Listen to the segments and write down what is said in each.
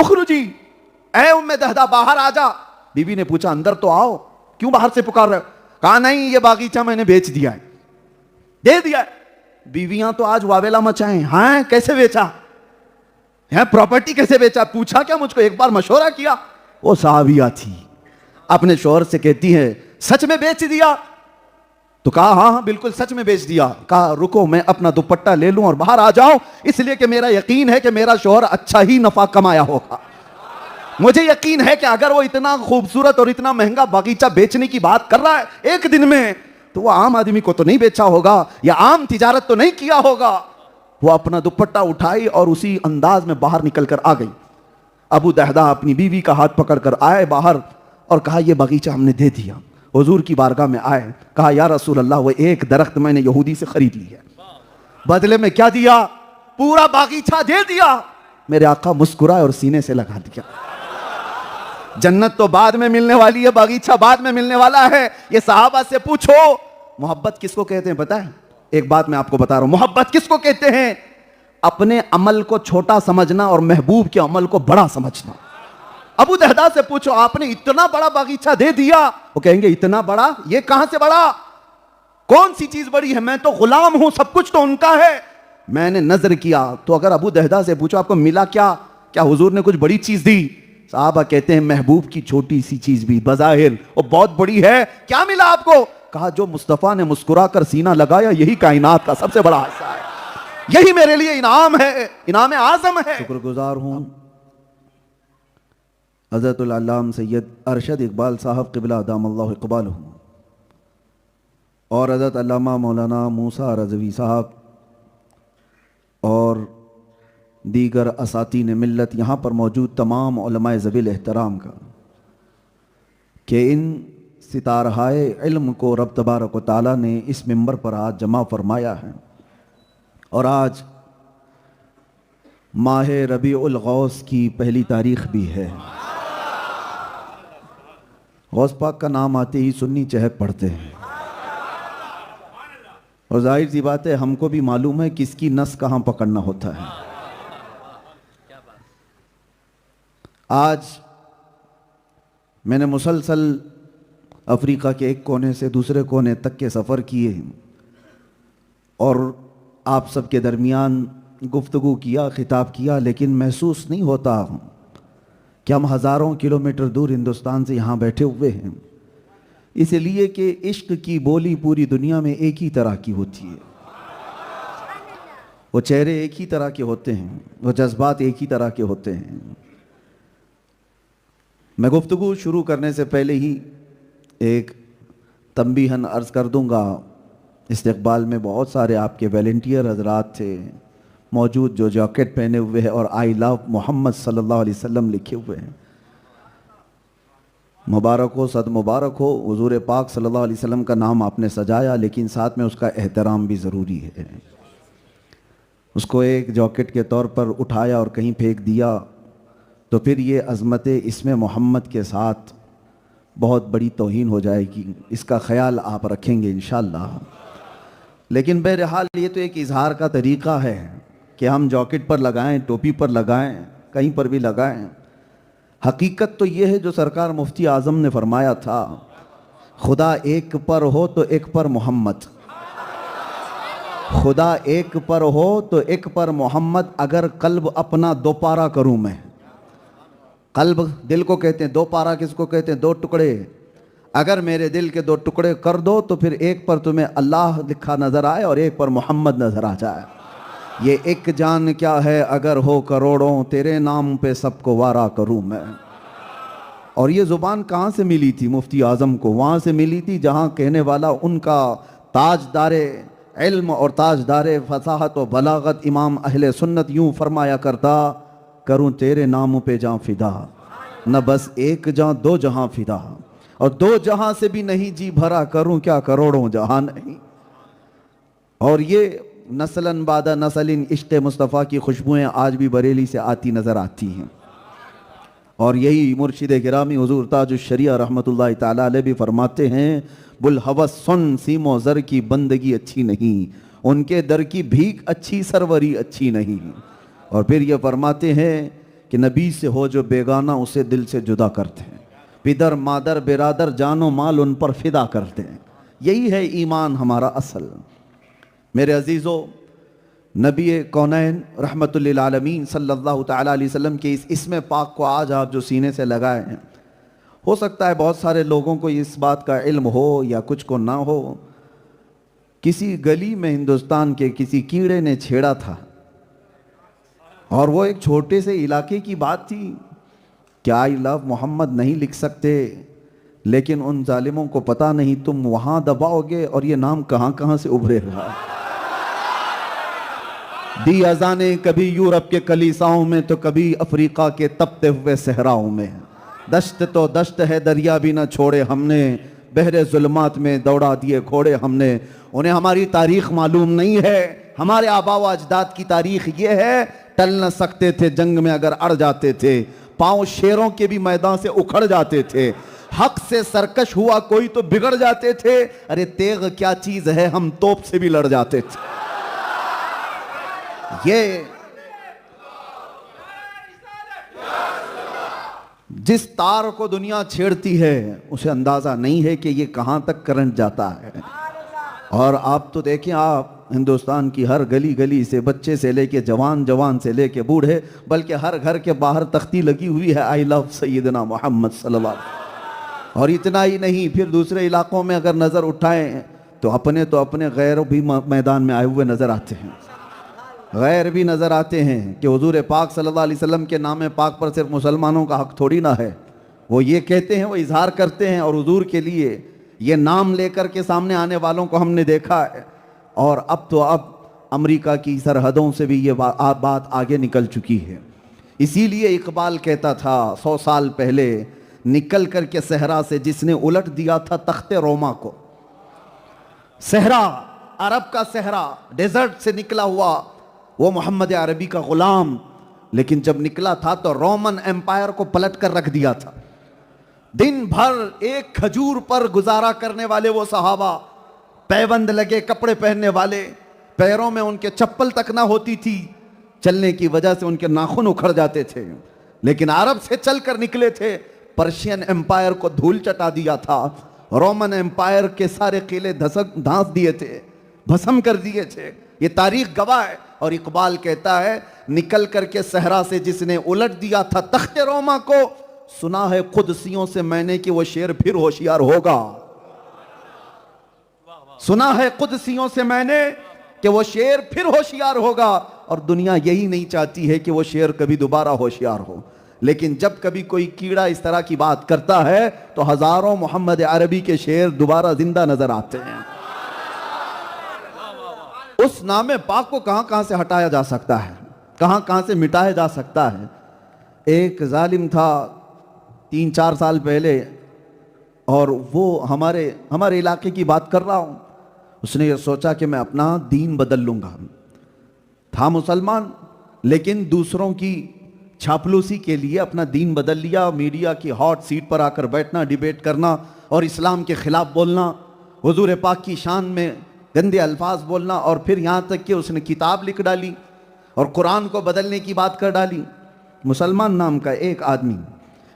उखरुजी, ऐ उम्मे दहदा बाहर आ जा। बीवी ने पूछा अंदर तो आओ, क्यों बाहर से पुकार रहे हो? कहा नहीं, ये बागीचा मैंने बेच दिया है, दे दिया है। बीवियां तो आज वावेला मचाएं, हाँ कैसे बेचा है, प्रॉपर्टी कैसे बेचा? पूछा क्या मुझको, एक बार मशवरा किया? वो साहबिया थी, अपने शौहर से कहती है सच में बेच दिया? तो कहा हाँ हाँ बिल्कुल सच में बेच दिया। कहा रुको मैं अपना दुपट्टा ले लूं और बाहर आ जाऊं, इसलिए कि मेरा यकीन है कि मेरा शौहर अच्छा ही नफा कमाया होगा। मुझे यकीन है कि अगर वो इतना खूबसूरत और इतना महंगा बागीचा बेचने की बात कर रहा है एक दिन में, तो वो आम आदमी को तो नहीं बेचा होगा, या आम तिजारत तो नहीं किया होगा। वो अपना दुपट्टा उठाई और उसी अंदाज में बाहर निकल कर आ गई। अबू दहदा अपनी बीवी का हाथ पकड़कर आए बाहर और कहा यह बागीचा हमने दे दिया। हुजूर की बारगाह में आए, कहा या रसूल अल्लाह, वो एक दरख्त मैंने यहूदी से खरीद ली है, बदले में क्या दिया? पूरा बागीचा दे दिया। मेरे आका मुस्कुराए और सीने से लगा दिया। जन्नत तो बाद में मिलने वाली है, बागीचा बाद में मिलने वाला है। ये सहाबा से पूछो मोहब्बत किसको कहते हैं पता है? एक बात मैं आपको बता रहा हूं, मोहब्बत किसको कहते हैं? अपने अमल को छोटा समझना और महबूब के अमल को बड़ा समझना। अबू दहदा से पूछो आपने इतना बड़ा बागीचा दे दिया, वो कहेंगे इतना बड़ा, ये कहां से बड़ा? कौन सी चीज बड़ी है? मैं तो गुलाम हूं, सब कुछ तो उनका है। मैंने नजर किया तो अगर अबू दहदा से पूछो आपको मिला क्या? क्या हुजूर ने कुछ बड़ी चीज दी? साहबा कहते हैं महबूब की छोटी सी चीज भी बज़ाहिर वो बहुत बड़ी है। क्या मिला आपको? कहा जो मुस्तफा ने मुस्कुरा कर सीना लगाया, यही कायनात का सबसे बड़ा हिस्सा है, यही मेरे लिए इनाम है, इनाम आजम है। शुक्रगुजार हूं हज़रतुल अल्लाम सैयद अरशद इकबाल साहब क़िबला अदामल्लाहु इक़बालहू और हज़रत अल्लामा मौलाना मूसा रज़वी साहब और दीगर असातीन मिल्लत, यहाँ पर मौजूद तमाम उलमाए ज़वील एहतराम का, कि इन सितारहाए इल्म को रब तबारक व तआला ने इस मिंबर पर आज जमा फरमाया है। और आज माह रबीउल गौस की पहली तारीख भी है। गौस पाक का नाम आते ही सुन्नी चहक पढ़ते हैं, और जाहिर सी बात है हमको भी मालूम है किसकी नस कहाँ पकड़ना होता है। आज मैंने मुसलसल अफ्रीका के एक कोने से दूसरे कोने तक के सफ़र किए और आप सबके दरमियान गुफ्तगू किया, खिताब किया, लेकिन महसूस नहीं होता कि हम हज़ारों किलोमीटर दूर हिंदुस्तान से यहाँ बैठे हुए हैं, इसलिए कि इश्क की बोली पूरी दुनिया में एक ही तरह की होती है। वो चेहरे एक ही तरह के होते हैं, वो जज्बात एक ही तरह के होते हैं। मैं गुफ्तगू शुरू करने से पहले ही एक तंबीहन अर्ज़ कर दूंगा। इस्तकबाल में बहुत सारे आपके वॉलंटियर हजरात थे मौजूद जो जैकेट पहने हुए हैं और आई लव मोहम्मद सल्लल्लाहु अलैहि वसल्लम लिखे हुए हैं। मुबारक हो, सद मुबारक हो। हुजूर पाक सल्लल्लाहु अलैहि वसल्लम का नाम आपने सजाया, लेकिन साथ में उसका एहतराम भी ज़रूरी है। उसको एक जैकेट के तौर पर उठाया और कहीं फेंक दिया तो फिर ये अज़मत इसमें मोहम्मद के साथ बहुत बड़ी तौहीन हो जाएगी। इसका ख्याल आप रखेंगे इंशाअल्लाह। लेकिन बहरहाल ये तो एक इजहार का तरीक़ा है कि हम जैकेट पर लगाएं, टोपी पर लगाएं, कहीं पर भी लगाएं। हकीकत तो ये है जो सरकार मुफ्ती आज़म ने फरमाया था, खुदा एक पर हो तो एक पर मोहम्मद, खुदा एक पर हो तो एक पर मोहम्मद, अगर कल्ब अपना दो पारा करूं मैं। कल्ब दिल को कहते हैं, दो पारा किसको कहते हैं? दो टुकड़े। अगर मेरे दिल के दो टुकड़े कर दो तो फिर एक पर तुम्हें अल्लाह लिखा नज़र आए और एक पर मोहम्मद नज़र आ जाए। ये एक जान क्या है अगर हो करोड़ों, तेरे नाम पे सबको वारा करूं मैं। और ये ज़ुबान कहाँ से मिली थी मुफ्ती आज़म को? वहाँ से मिली थी जहाँ कहने वाला उनका ताजदारे इल्म और ताजदारे फसाहत व बलागत इमाम अहले सुन्नत यूँ फरमाया करता, करूं तेरे नाम पे जां फिदा, न बस एक जां दो जहां फिदा, और दो जहां से भी नहीं जी भरा, करूं क्या करोड़ों जहां नहीं। और ये नस्लन बादा नस्लिन इश्क़ मुस्तफ़ा की खुशबुएँ आज भी बरेली से आती नज़र आती हैं। और यही मुर्शिद गिरामी हुज़ूर ताजुश शरिया रहमतुल्लाहि तआला अलैह भी फरमाते हैं, बुल हवस सुन सीमो ज़र की बंदगी अच्छी नहीं, उनके दर की भीख अच्छी सरवरी अच्छी नहीं। और फिर ये फरमाते हैं कि नबी से हो जो बेगाना उसे दिल से जुदा करते हैं, पिदर मादर बिरादर जानो माल उन पर फिदा करते हैं। यही है ईमान हमारा असल। मेरे अजीज़ों, नबी कौनैन रहमतुल्लिल आलमीन सल्लल्लाहु तआला अलैहि वसल्लम के इस इसमें पाक को आज आप जो सीने से लगाए हैं, हो सकता है बहुत सारे लोगों को इस बात का इल्म हो या कुछ को ना हो। किसी गली में हिंदुस्तान के किसी कीड़े ने छेड़ा था और वो एक छोटे से इलाके की बात थी। क्या आई लव मोहम्मद नहीं लिख सकते, लेकिन उन जालिमों को पता नहीं तुम वहां दबाओगे और ये नाम कहां कहां से उभरेगा। दी अजाने कभी यूरोप के कलीसाओं में तो कभी अफ्रीका के तपते हुए सहराओं में। दश्त तो दश्त है दरिया भी न छोड़े हमने, बहरे जुल्मात में दौड़ा दिए घोड़े हमने। उन्हें हमारी तारीख मालूम नहीं है, हमारे आबा व अजदाद की तारीख ये है, टल न सकते थे जंग में अगर अड़ जाते थे, पांव शेरों के भी मैदान से उखड़ जाते थे, हक से सरकश हुआ कोई तो बिगड़ जाते थे। अरे तेग क्या चीज है, हम तोप से भी लड़ जाते थे। ये जिस तार को दुनिया छेड़ती है उसे अंदाजा नहीं है कि ये कहां तक करंट जाता है। और आप तो देखें, आप हिंदुस्तान की हर गली गली से, बच्चे से लेके जवान, जवान से लेके बूढ़े, बल्कि हर घर के बाहर तख्ती लगी हुई है आई लव सैयदना मोहम्मद सल्लल्लाहु अलैहि वसल्लम। और इतना ही नहीं, फिर दूसरे इलाकों में अगर नज़र उठाएं तो अपने गैर भी मैदान में आए हुए नज़र आते हैं। गैर भी नज़र आते हैं कि हुजूर पाक सल्लल्लाहु अलैहि वसल्लम के नाम पाक पर सिर्फ मुसलमानों का हक थोड़ी ना है। वो ये कहते हैं, वो इजहार करते हैं, और हुजूर के लिए ये नाम लेकर के सामने आने वालों को हमने देखा है। और अब अमेरिका की सरहदों से भी ये बात आगे निकल चुकी है। इसीलिए इकबाल कहता था 100 साल पहले, निकल करके सहरा से जिसने उलट दिया था तख्ते रोमा को। सहरा, अरब का सहरा, डेजर्ट से निकला हुआ वो मोहम्मद अरबी का गुलाम, लेकिन जब निकला था तो रोमन एम्पायर को पलट कर रख दिया था। दिन भर एक खजूर पर गुजारा करने वाले वो सहाबा, पैबंद लगे कपड़े पहनने वाले, पैरों में उनके चप्पल तक ना होती थी, चलने की वजह से उनके नाखून उखड़ जाते थे, लेकिन अरब से चलकर निकले थे। पर्शियन एम्पायर को धूल चटा दिया था, रोमन एम्पायर के सारे किले धांस दिए थे, भस्म कर दिए थे। ये तारीख गवाह है। और इकबाल कहता है, निकल करके सहरा से जिसने उलट दिया था तख्ते रोमा को, सुना है कुदसियों से मैंने कि वो शेर फिर होशियार होगा। सुना है कुदसियों से मैंने कि वो शेर फिर होशियार होगा। और दुनिया यही नहीं चाहती है कि वो शेर कभी दोबारा होशियार हो, लेकिन जब कभी कोई कीड़ा इस तरह की बात करता है तो हजारों मोहम्मद अरबी के शेर दोबारा जिंदा नजर आते हैं। उस नामे पाक को कहां कहां से हटाया जा सकता है, कहां कहां से मिटाया जा सकता है। एक जालिम था 3-4 साल पहले, और वो हमारे इलाके की बात कर रहा हूं। उसने ये सोचा कि मैं अपना दीन बदल लूंगा। था मुसलमान, लेकिन दूसरों की छापलूसी के लिए अपना दीन बदल लिया। मीडिया की हॉट सीट पर आकर बैठना, डिबेट करना और इस्लाम के खिलाफ बोलना, हुजूर पाक की शान में गंदे अल्फाज बोलना, और फिर यहाँ तक कि उसने किताब लिख डाली और कुरान को बदलने की बात कर डाली। मुसलमान नाम का एक आदमी,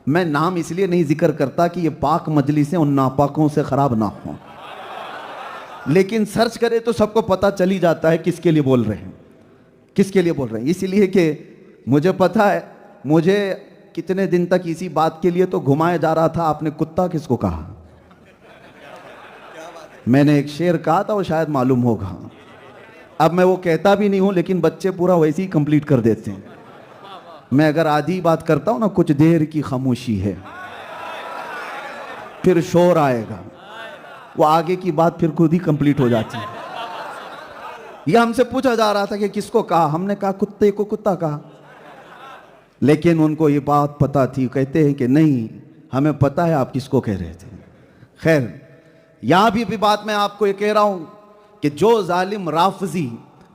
मैं नाम इसलिए नहीं जिक्र करता कि ये पाक मजलिसें उन नापाकों से ख़राब ना हो, लेकिन सर्च करे तो सबको पता चली जाता है किसके लिए बोल रहे हैं, किसके लिए बोल रहे हैं। इसलिए कि मुझे पता है, मुझे कितने दिन तक इसी बात के लिए तो घुमाया जा रहा था, आपने कुत्ता किसको कहा। मैंने एक शेर कहा था, वो शायद मालूम होगा। अब मैं वो कहता भी नहीं हूं, लेकिन बच्चे पूरा वैसे ही कंप्लीट कर देते हैं। मैं अगर आधी बात करता हूं ना, कुछ देर की खामोशी है, फिर शोर आएगा, वो आगे की बात फिर खुद ही कंप्लीट हो जाती है। यह हमसे पूछा जा रहा था कि किसको कहा, हमने कहा कुत्ते को कुत्ता कहा, लेकिन उनको ये बात पता थी। कहते हैं कि नहीं, हमें पता है आप किसको कह रहे थे। खैर, यहां भी बात मैं आपको ये कह रहा हूं कि जो जालिम राफजी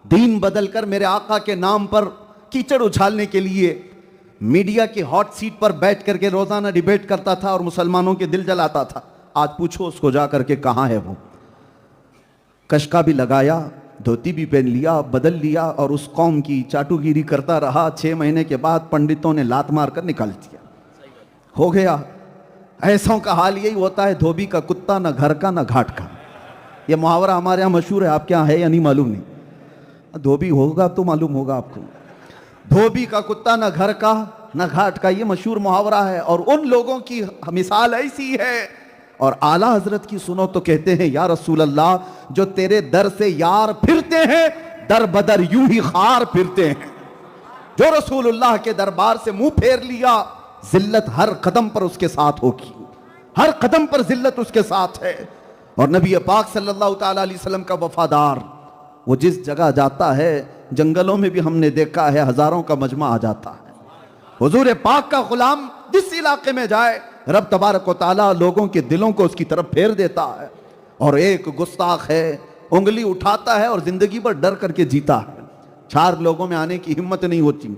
दीन बदलकर मेरे आका के नाम पर कीचड़ उछालने के लिए मीडिया की हॉट सीट पर बैठ करके रोजाना डिबेट करता था और मुसलमानों के दिल जलाता था, आज पूछो उसको जा करके कहां है वो। कशका भी लगाया, धोती भी पहन लिया, बदल लिया और उस कौम की चाटुगिरी करता रहा। 6 महीने के बाद पंडितों ने लात मारकर निकाल दिया, हो गया। ऐसों का हाल यही होता है, धोबी का कुत्ता, ना घर का ना घाट का। ये मुहावरा हमारे यहाँ मशहूर है, आपके यहाँ है या नहीं मालूम नहीं। धोबी होगा तो मालूम होगा आपको। धोबी का कुत्ता, ना घर का ना घाट का, ये मशहूर मुहावरा है। और उन लोगों की मिसाल ऐसी है। और आला हजरत की सुनो तो कहते हैं, या रसूल अल्लाह, जो तेरे दर से यार फिरते हैं, दर बदर यूं ही खार फिरते हैं। जो रसूलुल्लाह के दरबार से मुंह फेर लिया, जिल्लत हर कदम पर उसके साथ होगी, हर कदम पर जिल्लत उसके साथ है। और नबी पाक सल्लल्लाहु ताला अलैहि वसल्लम का वफादार, वो जिस जगह जाता है, जंगलों में भी हमने देखा है हजारों का मजमा आ जाता है। हुजूर पाक का गुलाम जिस इलाके में जाए, रब तबारक व तआला लोगों के दिलों को उसकी तरफ फेर देता है। और एक गुस्ताख है, उंगली उठाता है और जिंदगी भर डर करके जीता है। 4 लोगों में आने की हिम्मत नहीं होती।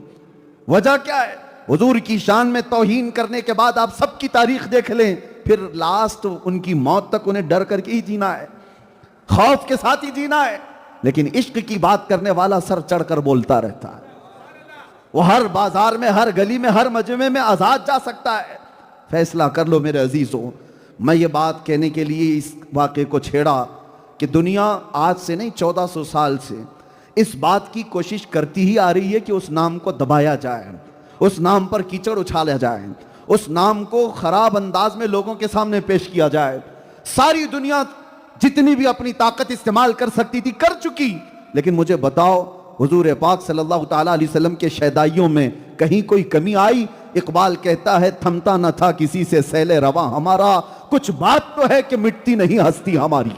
वजह क्या है? हुजूर की शान में तौहीन करने के बाद आप सबकी तारीख देख लें, फिर लास्ट उनकी मौत तक उन्हें डर करके ही जीना है, खौफ के साथ ही जीना है। लेकिन इश्क की बात करने वाला सर चढ़कर बोलता रहता है। वो हर बाजार में, हर गली में, हर मजमे में आजाद जा सकता है। फैसला कर लो मेरे अजीजों। मैं ये बात कहने के लिए इस वाक़े को छेड़ा कि दुनिया आज से नहीं, 1400 साल से इस बात की कोशिश करती ही आ रही है कि उस नाम को दबाया जाए, उस नाम पर कीचड़ उछाला जाए, उस नाम को खराब अंदाज में लोगों के सामने पेश किया जाए। सारी दुनिया जितनी भी अपनी ताकत इस्तेमाल कर सकती थी कर चुकी। लेकिन मुझे बताओ, हुजूर पाक सल्लल्लाहु ताला अलैहि वसल्लम के शहदाइयों में कहीं कोई कमी आई? इकबाल कहता है, थमता न था किसी से सैले रवा हमारा, कुछ बात तो है कि मिटती नहीं हस्ती हमारी,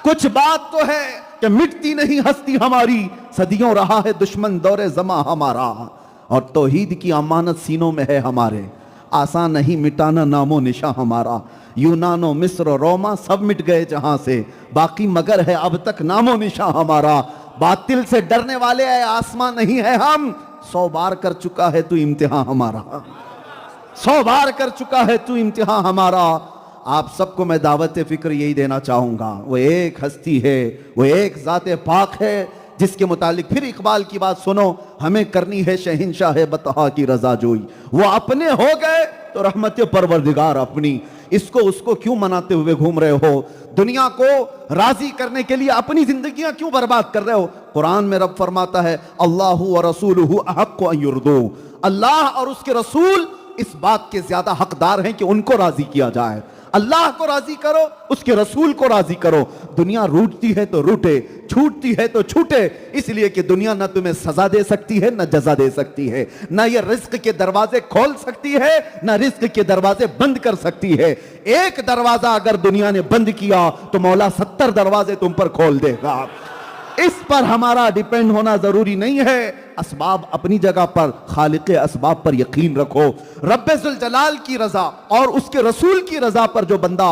कुछ बात तो है कि मिटती नहीं हस्ती हमारी, सदियों रहा है दुश्मन दौरे जमा हमारा, और तौहीद की अमानत सीनों में है हमारे, आसान नहीं मिटाना नामो निशा हमारा। यूनानो मिस्र रोमा सब मिट गए जहां से, बाकी मगर है अब तक नामो निशा हमारा। बातिल से डरने वाले है आसमां नहीं है हम, 100 बार कर चुका है तू इम्तिहान हमारा, 100 बार कर चुका है तू इम्तिहान हमारा। आप सबको मैं दावत फिक्र यही देना चाहूंगा, वो एक हस्ती है, वो एक ज़ाते पाक है, जिसके मुतालिक फिर इकबाल की बात सुनो, हमें करनी है शहंशाह बतहा की रजा जोई। वो अपने हो गए तो रहमत परवरदिगार अपनी, इसको उसको क्यों मनाते हुए घूम रहे हो? दुनिया को राजी करने के लिए अपनी जिंदगियां क्यों बर्बाद कर रहे हो? कुरान में रब फरमाता है, अल्लाहु व रसूलुहु अहक्कु अन युर्दू, अल्लाह और उसके रसूल इस बात के ज्यादा हकदार हैं कि उनको राजी किया जाए। अल्लाह को राजी करो, उसके रसूल को राजी करो। दुनिया रूठती है तो रूठे, छूटती है तो छूटे, इसलिए कि दुनिया न तुम्हें सजा दे सकती है, न जजा दे सकती है, न ये रिस्क के दरवाजे खोल सकती है, न रिस्क के दरवाजे बंद कर सकती है। एक दरवाजा अगर दुनिया ने बंद किया तो मौला 70 दरवाजे तुम पर खोल देगा। इस पर हमारा डिपेंड होना जरूरी नहीं है। असबाब अपनी जगह पर, खालिक असबाब पर यकीन रखो। रब्बे जुल जलाल की रजा और उसके रसूल की रजा पर जो बंदा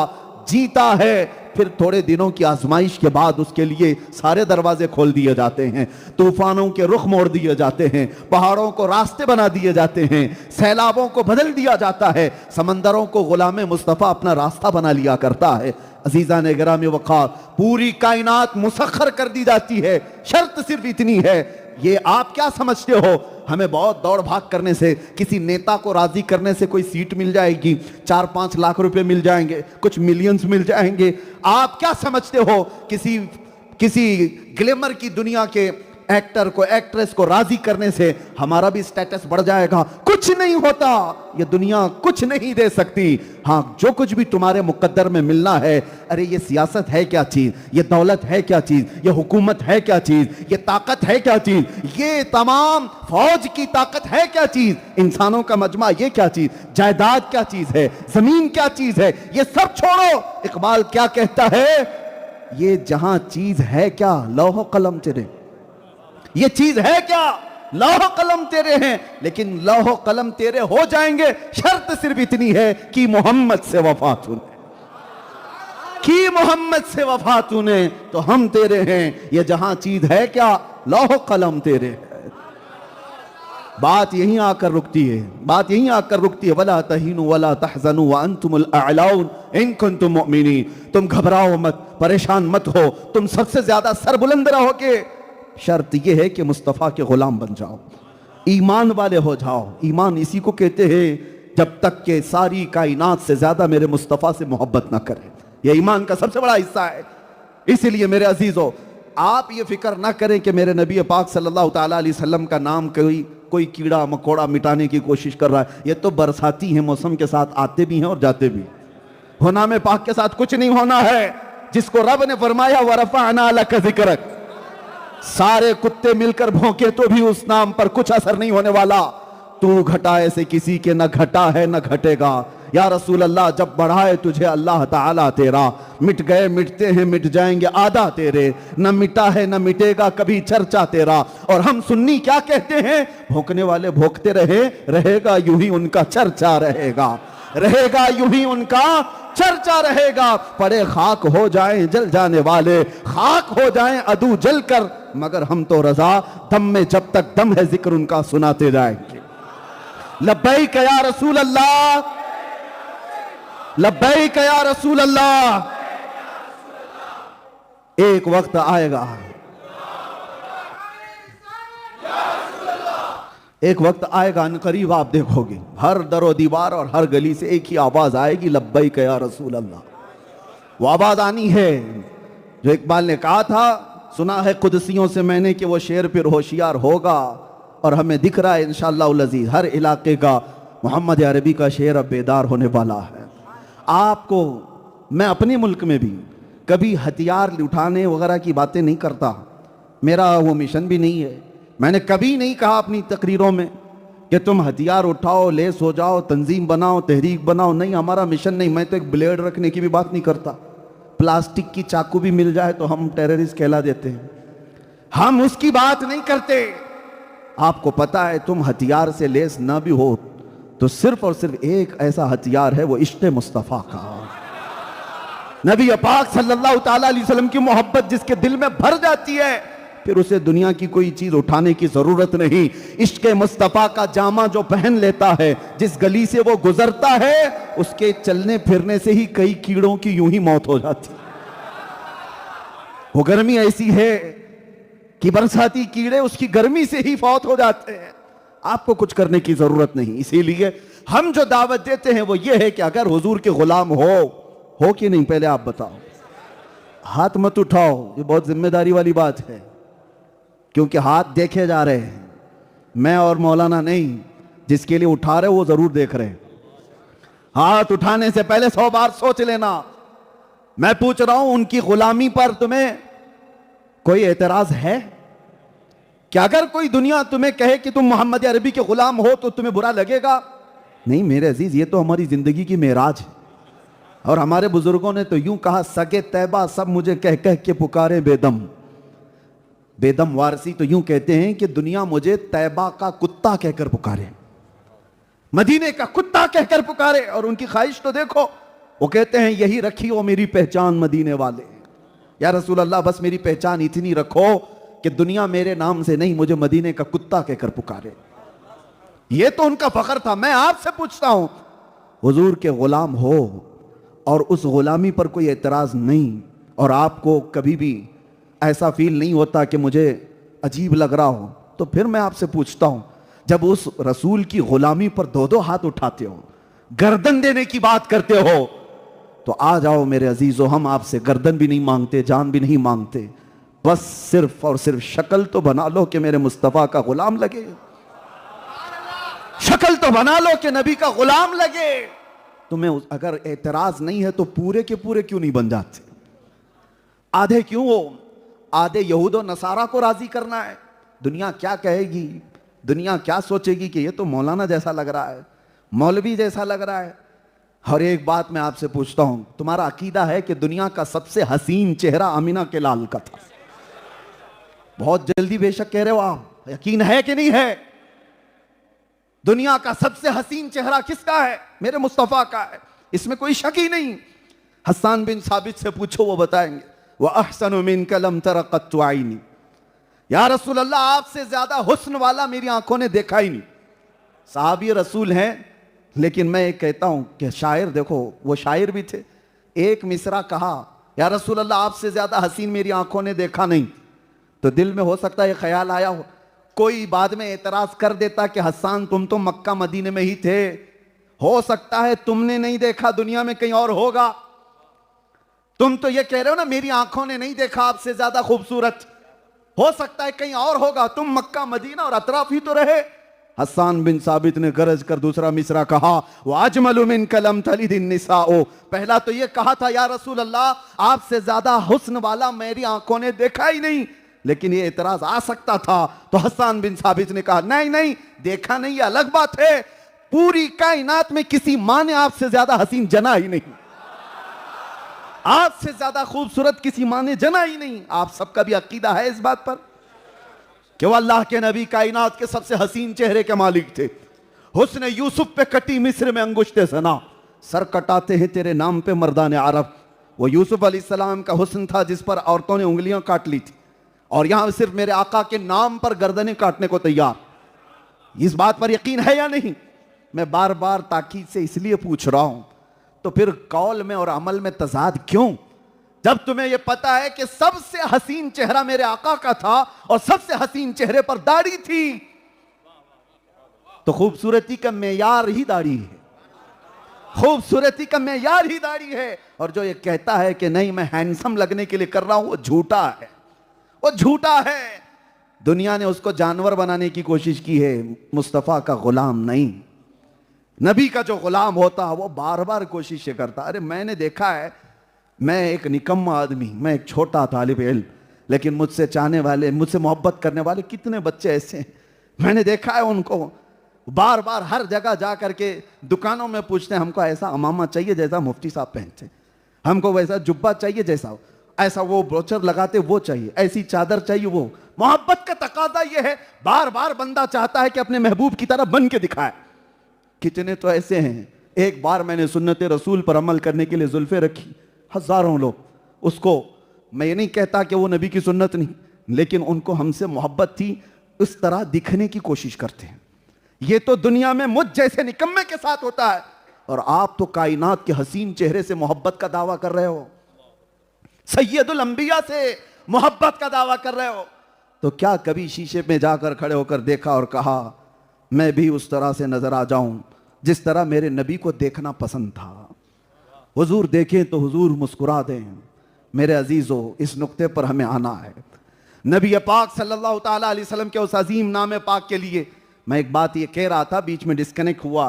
जीता है, फिर थोड़े दिनों की आजमाइश के बाद उसके लिए सारे दरवाजे खोल दिए जाते हैं, तूफानों के रुख मोड़ दिए जाते हैं, पहाड़ों को रास्ते बना दिए जाते हैं, सैलाबों को बदल दिया जाता है, समंदरों को गुलाम मुस्तफ़ा अपना रास्ता बना लिया करता है। अजीजा ने गिरामी वक़ार, पूरी कायनात मुसख्खर कर दी जाती है, शर्त सिर्फ इतनी है, ये आप क्या समझते हो हमें बहुत दौड़ भाग करने से, किसी नेता को राजी करने से कोई सीट मिल जाएगी, 4-5 लाख रुपए मिल जाएंगे, कुछ मिलियंस मिल जाएंगे? आप क्या समझते हो किसी ग्लैमर की दुनिया के एक्टर को, एक्ट्रेस को राजी करने से हमारा भी स्टेटस बढ़ जाएगा? कुछ नहीं होता, ये दुनिया कुछ नहीं दे सकती। हाँ, जो कुछ भी तुम्हारे मुकद्दर में मिलना है, अरे ये सियासत है क्या चीज, ये दौलत है क्या चीज, ये हुकूमत है क्या चीज, ये ताकत है क्या चीज, ये तमाम फौज की ताकत है क्या चीज, इंसानों का मजमा ये क्या चीज, जायदाद क्या चीज है, जमीन क्या चीज है, ये सब छोड़ो। इकबाल क्या कहता है, ये जहां चीज है क्या, लौह कलम तेरे, ये चीज है क्या, लौह कलम तेरे हैं, लेकिन लौह कलम तेरे हो जाएंगे, शर्त सिर्फ इतनी है कि मोहम्मद से वफा तूने, कि मोहम्मद से वफा तूने, तो हम तेरे हैं। ये जहां चीज है क्या, लौह कलम तेरे है। बात यहीं आकर रुकती है, बात यहीं आकर रुकती है। वला तहीनु वला तहज़नु व अंतुमुल अअलाउन इन कुंतुम मुमिनीन। तुम घबराओ मत, परेशान मत हो, तुम सबसे ज्यादा सरबुलंद रहोगे। शर्त यह है कि मुस्तफ़ा के गुलाम बन जाओ, ईमान वाले हो जाओ। ईमान इसी को कहते हैं जब तक के सारी कायनात से ज्यादा मेरे मुस्तफ़ा से मोहब्बत ना करें। यह ईमान का सबसे बड़ा हिस्सा है। इसीलिए मेरे अजीजों, आप ये फिक्र ना करें कि मेरे नबी पाक सल्लल्लाहु ताला अलैहि वसल्लम का नाम कोई कीड़ा मकोड़ा मिटाने की कोशिश कर रहा है। ये तो बरसाती है, मौसम के साथ आते भी हैं और जाते भी। होना में पाक के साथ कुछ नहीं होना है। जिसको रब ने फरमाया वरफ़अना लका ज़िक्रक, सारे कुत्ते मिलकर भौंके तो भी उस नाम पर कुछ असर नहीं होने वाला। तू घटाए से किसी के न घटा है न घटेगा। या रसूल अल्लाह, जब बढ़ाए तुझे अल्लाह ताला तेरा, मिट गए मिटते हैं मिट जाएंगे आदा तेरे, न मिटा है न मिटेगा कभी चर्चा तेरा। और हम सुन्नी क्या कहते हैं, भोंकने वाले भोंकते रहे, रहेगा यूं ही उनका चर्चा रहेगा, रहेगा यूं ही उनका चर्चा रहेगा। पड़े खाक हो जाएं जल जाने वाले, खाक हो जाएं अदू जल कर, मगर हम तो रजा दम में जब तक दम है जिक्र उनका सुनाते जाएंगे। लब्बैक या रसूल अल्लाह, लब्बैक या रसूल अल्लाह। एक वक्त आएगा, एक वक्त आएगा अनकरीब, आप देखोगे हर दरो दीवार और हर गली से एक ही आवाज आएगी, लब्बैक या रसूल अल्लाह। वो आवाज आनी है जो इकबाल ने कहा था, सुना है कुदसियों से मैंने कि वो शेर फिर होशियार होगा। और हमें दिख रहा है इंशाअल्लाह अज़ीज़, हर इलाके का मोहम्मद अरबी का शेर अब बेदार होने वाला है। आपको मैं अपने मुल्क में भी कभी हथियार उठाने वगैरह की बातें नहीं करता, मेरा वो मिशन भी नहीं है। मैंने कभी नहीं कहा अपनी तकरीरों में कि तुम हथियार उठाओ, लेस हो जाओ, तंजीम बनाओ, तहरीक बनाओ। नहीं, हमारा मिशन नहीं। मैं तो एक ब्लेड रखने की भी बात नहीं करता। प्लास्टिक की चाकू भी मिल जाए तो हम टेररिस्ट कहला देते हैं, हम उसकी बात नहीं करते। आपको पता है, तुम हथियार से लेस ना भी हो तो सिर्फ और सिर्फ एक ऐसा हथियार है, वो इश्क़ मुस्तफ़ा का। नबी पाक सल्लल्लाहु ताला अलैहि वसल्लम की मोहब्बत जिसके दिल में भर जाती है, फिर उसे दुनिया की कोई चीज उठाने की जरूरत नहीं। इश्क़ मुस्तफ़ा का जामा जो पहन लेता है, जिस गली से वो गुजरता है, उसके चलने फिरने से ही कई कीड़ों की यूं ही मौत हो जाती। वो गर्मी ऐसी है कि बरसाती कीड़े उसकी गर्मी से ही फौत हो जाते हैं। आपको कुछ करने की जरूरत नहीं। इसीलिए हम जो दावत देते हैं वो ये है कि अगर हुजूर के गुलाम हो कि नहीं, पहले आप बताओ। हाथ मत उठाओ, ये बहुत जिम्मेदारी वाली बात है, क्योंकि हाथ देखे जा रहे हैं। मैं और मौलाना नहीं, जिसके लिए उठा रहे वो जरूर देख रहे हैं। हाथ उठाने से पहले 100 बार सोच लेना। मैं पूछ रहा हूं, उनकी गुलामी पर तुम्हें कोई एतराज है? क्या अगर कोई दुनिया तुम्हें कहे कि तुम मोहम्मद अरबी के गुलाम हो तो तुम्हें बुरा लगेगा? नहीं मेरे अजीज, ये तो हमारी जिंदगी की मेराज है। और हमारे बुजुर्गों ने तो यूं कहा, सगे तैबा सब मुझे कह कह के पुकारे बेदम। बेदम वारसी तो यूं कहते हैं कि दुनिया मुझे तैबा का कुत्ता कहकर पुकारे, मदीने का कुत्ता कहकर पुकारे। और उनकी ख्वाहिश तो देखो, वो कहते हैं यही रखी हो मेरी पहचान मदीने वाले। या रसूल अल्लाह, बस मेरी पहचान इतनी रखो कि दुनिया मेरे नाम से नहीं, मुझे मदीने का कुत्ता कहकर पुकारे। ये तो उनका फख्र था। मैं आपसे पूछता हूं, हुजूर के गुलाम हो और उस गुलामी पर कोई एतराज नहीं, और आपको कभी भी ऐसा फील नहीं होता कि मुझे अजीब लग रहा हो, तो फिर मैं आपसे पूछता हूं, जब उस रसूल की गुलामी पर 2-2 हाथ उठाते हो, गर्दन देने की बात करते हो, तो आ जाओ मेरे अजीजों, हम आपसे गर्दन भी नहीं मांगते, जान भी नहीं मांगते। बस सिर्फ और सिर्फ शक्ल तो बना लो कि मेरे मुस्तफ़ा का गुलाम लगे। शक्ल तो बना लो कि नबी का गुलाम लगे। तुम्हें अगर एतराज नहीं है तो पूरे के पूरे क्यों नहीं बन जाते? आधे क्यों हो? आधे यहूद और नसारा को राजी करना है। दुनिया क्या कहेगी, दुनिया क्या सोचेगी कि ये तो मौलाना जैसा लग रहा है, मौलवी जैसा लग रहा है। और एक बात मैं आपसे पूछता हूं, तुम्हारा अकीदा है कि दुनिया का सबसे हसीन चेहरा आमिना के लाल का था? बहुत जल्दी बेशक कह रहे हो आप, यकीन है कि नहीं है? दुनिया का सबसे हसीन चेहरा किसका है? मेरे मुस्तफ़ा का है, इसमें कोई शक ही नहीं। हसन बिन साबित से पूछो, वो बताएंगे। वह अहसन मिनका लम तरा क़त्तु आइनी। या रसूल अल्लाह आपसे ज्यादा हुस्न वाला मेरी आंखों ने देखा ही नहीं। साहबी रसूल हैं, लेकिन मैं एक कहता हूं कि शायर, देखो वो शायर भी थे, एक मिसरा कहा या रसूल अल्लाह आपसे ज्यादा हसीन मेरी आंखों ने देखा नहीं। तो दिल में हो सकता है ख्याल आया हो, कोई बाद में एतराज कर देता कि हसन तुम तो मक्का मदीने में ही थे, हो सकता है तुमने नहीं देखा, दुनिया में कहीं और होगा। तुम तो ये कह रहे हो ना मेरी आंखों ने नहीं देखा आपसे ज्यादा खूबसूरत, हो सकता है कहीं और होगा, तुम मक्का मदीना और अतराफ ही तो रहे। हसन बिन साबित ने गरज कर दूसरा मिसरा कहा, वाजमलु मिन कलम तलिदिन निसाओ। पहला तो ये कहा था या रसूल अल्लाह आपसे ज्यादा हुस्न वाला मेरी आंखों ने देखा ही नहीं, लेकिन ये एतराज आ सकता था। तो हसन बिन साबित ने कहा नहीं नहीं, देखा नहीं, अलग बात है, पूरी कायनात में किसी माँ ने आपसे ज्यादा हसीन जना ही नहीं, आपसे ज्यादा खूबसूरत किसी माँ ने जना ही नहीं। आप सबका भी अकीदा है इस बात पर कि वो अल्लाह के नबी कायनात के सबसे हसीन चेहरे के मालिक थे। हुस्न यूसुफ पे कटी मिस्र में अंगुश्ते सना, सर कटाते हैं तेरे नाम पे मर्दान अरब। वो यूसुफ अलैहिस्सलाम का हुस्न था जिस पर औरतों ने उंगलियां काट ली थी, और यहां सिर्फ मेरे आका के नाम पर गर्दनें काटने को तैयार। इस बात पर यकीन है या नहीं? मैं बार बार ताकीद से इसलिए पूछ रहा हूं, तो फिर कौल में और अमल में तजाद क्यों? जब तुम्हें यह पता है कि सबसे हसीन चेहरा मेरे आका का था और सबसे हसीन चेहरे पर दाढ़ी थी, तो खूबसूरती का मेयार ही दाढ़ी है, खूबसूरती का मेयार ही दाढ़ी है। और जो ये कहता है कि नहीं मैं हैंडसम लगने के लिए कर रहा हूं, वो झूठा है, वो झूठा है। दुनिया ने उसको जानवर बनाने की कोशिश की है, मुस्तफा का गुलाम नहीं। नबी का जो गुलाम होता है वो बार बार कोशिश करता। अरे मैंने देखा है, मैं एक निकम्मा आदमी, मैं एक छोटा तालिब इल्म, लेकिन मुझसे चाहने वाले, मुझसे मोहब्बत करने वाले कितने बच्चे ऐसे हैं। मैंने देखा है उनको बार बार हर जगह जा करके दुकानों में पूछते हैं, हमको ऐसा अमामा चाहिए जैसा मुफ्ती साहब पहनते, हमको वैसा जुब्बा चाहिए जैसा, ऐसा वो ब्रोचर लगाते वो चाहिए, ऐसी चादर चाहिए वो। मोहब्बत का तकाजा ये है, बार बार बंदा चाहता है कि अपने महबूब की तरह बन के दिखाए। कितने तो ऐसे हैं, एक बार मैंने सुन्नत रसूल पर अमल करने के लिए जुल्फे रखी, हजारों लोग, उसको मैं ये नहीं कहता कि वो नबी की सुन्नत नहीं, लेकिन उनको हमसे मोहब्बत थी, इस तरह दिखने की कोशिश करते हैं। ये तो दुनिया में मुझ जैसे निकम्मे के साथ होता है, और आप तो कायनात के हसीन चेहरे से मोहब्बत का दावा कर रहे हो, सैयदुल अंबिया से मोहब्बत का दावा कर रहे हो। तो क्या कभी शीशे में जाकर खड़े होकर देखा और कहा मैं भी उस तरह से नजर आ जाऊं जिस तरह मेरे नबी को देखना पसंद था? हुजूर देखें तो हुजूर मुस्कुरा दें। मेरे अजीजों, इस नुक्ते पर हमें आना है। नबी पाक सल्लल्लाहु ताला अलैहि वसल्लम के उस अजीम नाम पाक के लिए मैं एक बात ये कह रहा था, बीच में डिस्कनेक्ट हुआ।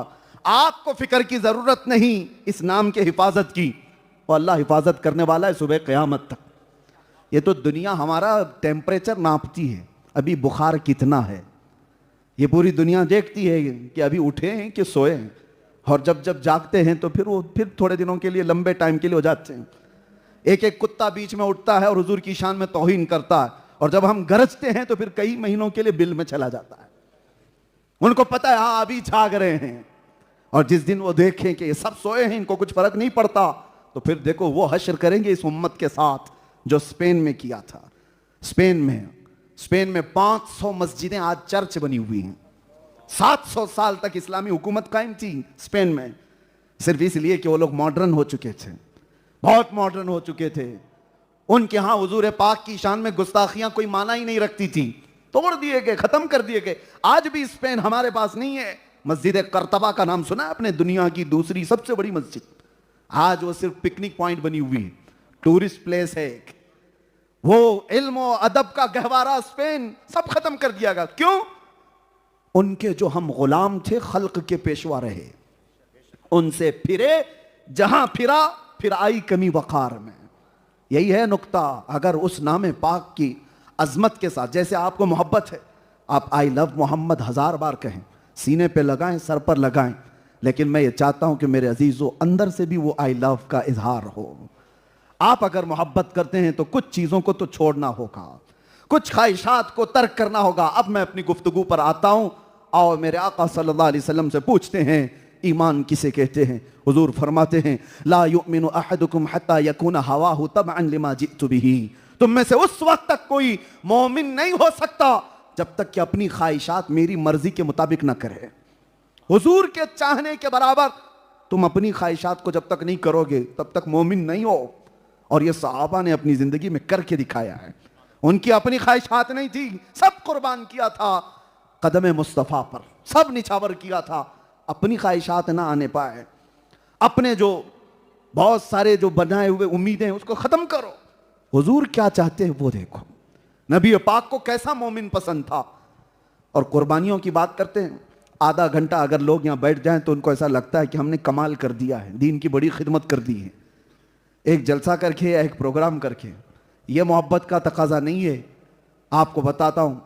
आपको फिक्र की जरूरत नहीं इस नाम के हिफाजत की, और अल्लाह हिफाजत करने वाला है सुबह क़यामत तक। ये तो दुनिया हमारा टेम्परेचर नापती है, अभी बुखार कितना है, ये पूरी दुनिया देखती है कि अभी उठे हैं कि सोए हैं, और जब जब जागते हैं तो फिर थोड़े दिनों के लिए, लंबे टाइम के लिए हो जाते हैं। एक एक कुत्ता बीच में उठता है और हुजूर की शान में तौहीन करता है, और जब हम गरजते हैं तो फिर कई महीनों के लिए बिल में चला जाता है। उनको पता है हाँ अभी जाग रहे हैं, और जिस दिन वो देखें कि ये सब सोए हैं, इनको कुछ फर्क नहीं पड़ता, तो फिर देखो वो हश्र करेंगे इस उम्मत के साथ जो स्पेन में किया था। स्पेन में 500 मस्जिदें आज चर्च बनी हुई हैं। 700 साल तक इस्लामी हुकूमत कायम थी स्पेन में, सिर्फ इसलिए कि वो लोग मॉडर्न हो चुके थे, बहुत मॉडर्न हो चुके थे। उनके यहां हुजूर पाक की शान में गुस्ताखियां कोई माना ही नहीं रखती थी, तोड़ दिए गए, खत्म कर दिए गए। आज भी स्पेन हमारे पास नहीं है। मस्जिद कर्तबा का नाम सुना है आपने? दुनिया की दूसरी सबसे बड़ी मस्जिद, आज वो सिर्फ पिकनिक पॉइंट बनी हुई है, टूरिस्ट प्लेस है। वो इल्म और अदब का गहवारा स्पेन सब खत्म कर दिया गया। क्यों? उनके जो हम गुलाम थे, खल्क के पेशवा रहे, उनसे फिरे, जहां फिरा फिर आई कमी वकार में। यही है नुक्ता। अगर उस नाम पाक की अजमत के साथ, जैसे आपको मोहब्बत है, आप आई लव मोहम्मद 1000 बार कहें, सीने पे लगाएं, सर पर लगाएं, लेकिन मैं ये चाहता हूं कि मेरे अजीजों अंदर से भी वो आई लव का इजहार हो। आप अगर मोहब्बत करते हैं तो कुछ चीजों को तो छोड़ना होगा, कुछ ख्वाहिशात को तर्क करना होगा। अब मैं अपनी गुफ्तगू पर आता हूं। और मेरे आका सल्लल्लाहु अलैहि वसल्लम से पूछते हैं ईमान किसे कहते हैं? हुजूर फरमाते हैं ला युमिनु अहदुकुम हत्ता यकूना हवाहु तबअन लिमा जिअतु बिही तुम में से उस वक्त तक कोई मोमिन नहीं हो सकता जब तक कि अपनी ख्वाहिशात मेरी मर्जी के मुताबिक ना करे। हुजूर के चाहने के बराबर तुम अपनी ख्वाहिशात को जब तक नहीं करोगे तब तक मोमिन नहीं हो। और ये सहाबा ने अपनी जिंदगी में करके दिखाया है। उनकी अपनी ख्वाहिशात नहीं थी, सब कुर्बान किया था कदम मुस्तफ़ा पर, सब निछावर किया था। अपनी ख्वाहिशात ना आने पाए, अपने जो बहुत सारे जो बनाए हुए उम्मीदें उसको खत्म करो। हुजूर क्या चाहते हैं वो देखो। नबी पाक को कैसा मोमिन पसंद था। और कुर्बानियों की बात करते हैं, आधा घंटा अगर लोग यहाँ बैठ जाएं तो उनको ऐसा लगता है कि हमने कमाल कर दिया है, दीन की बड़ी खिदमत कर दी है। एक जलसा करके या एक प्रोग्राम करके, ये मोहब्बत का तकाजा नहीं है। आपको बताता हूँ,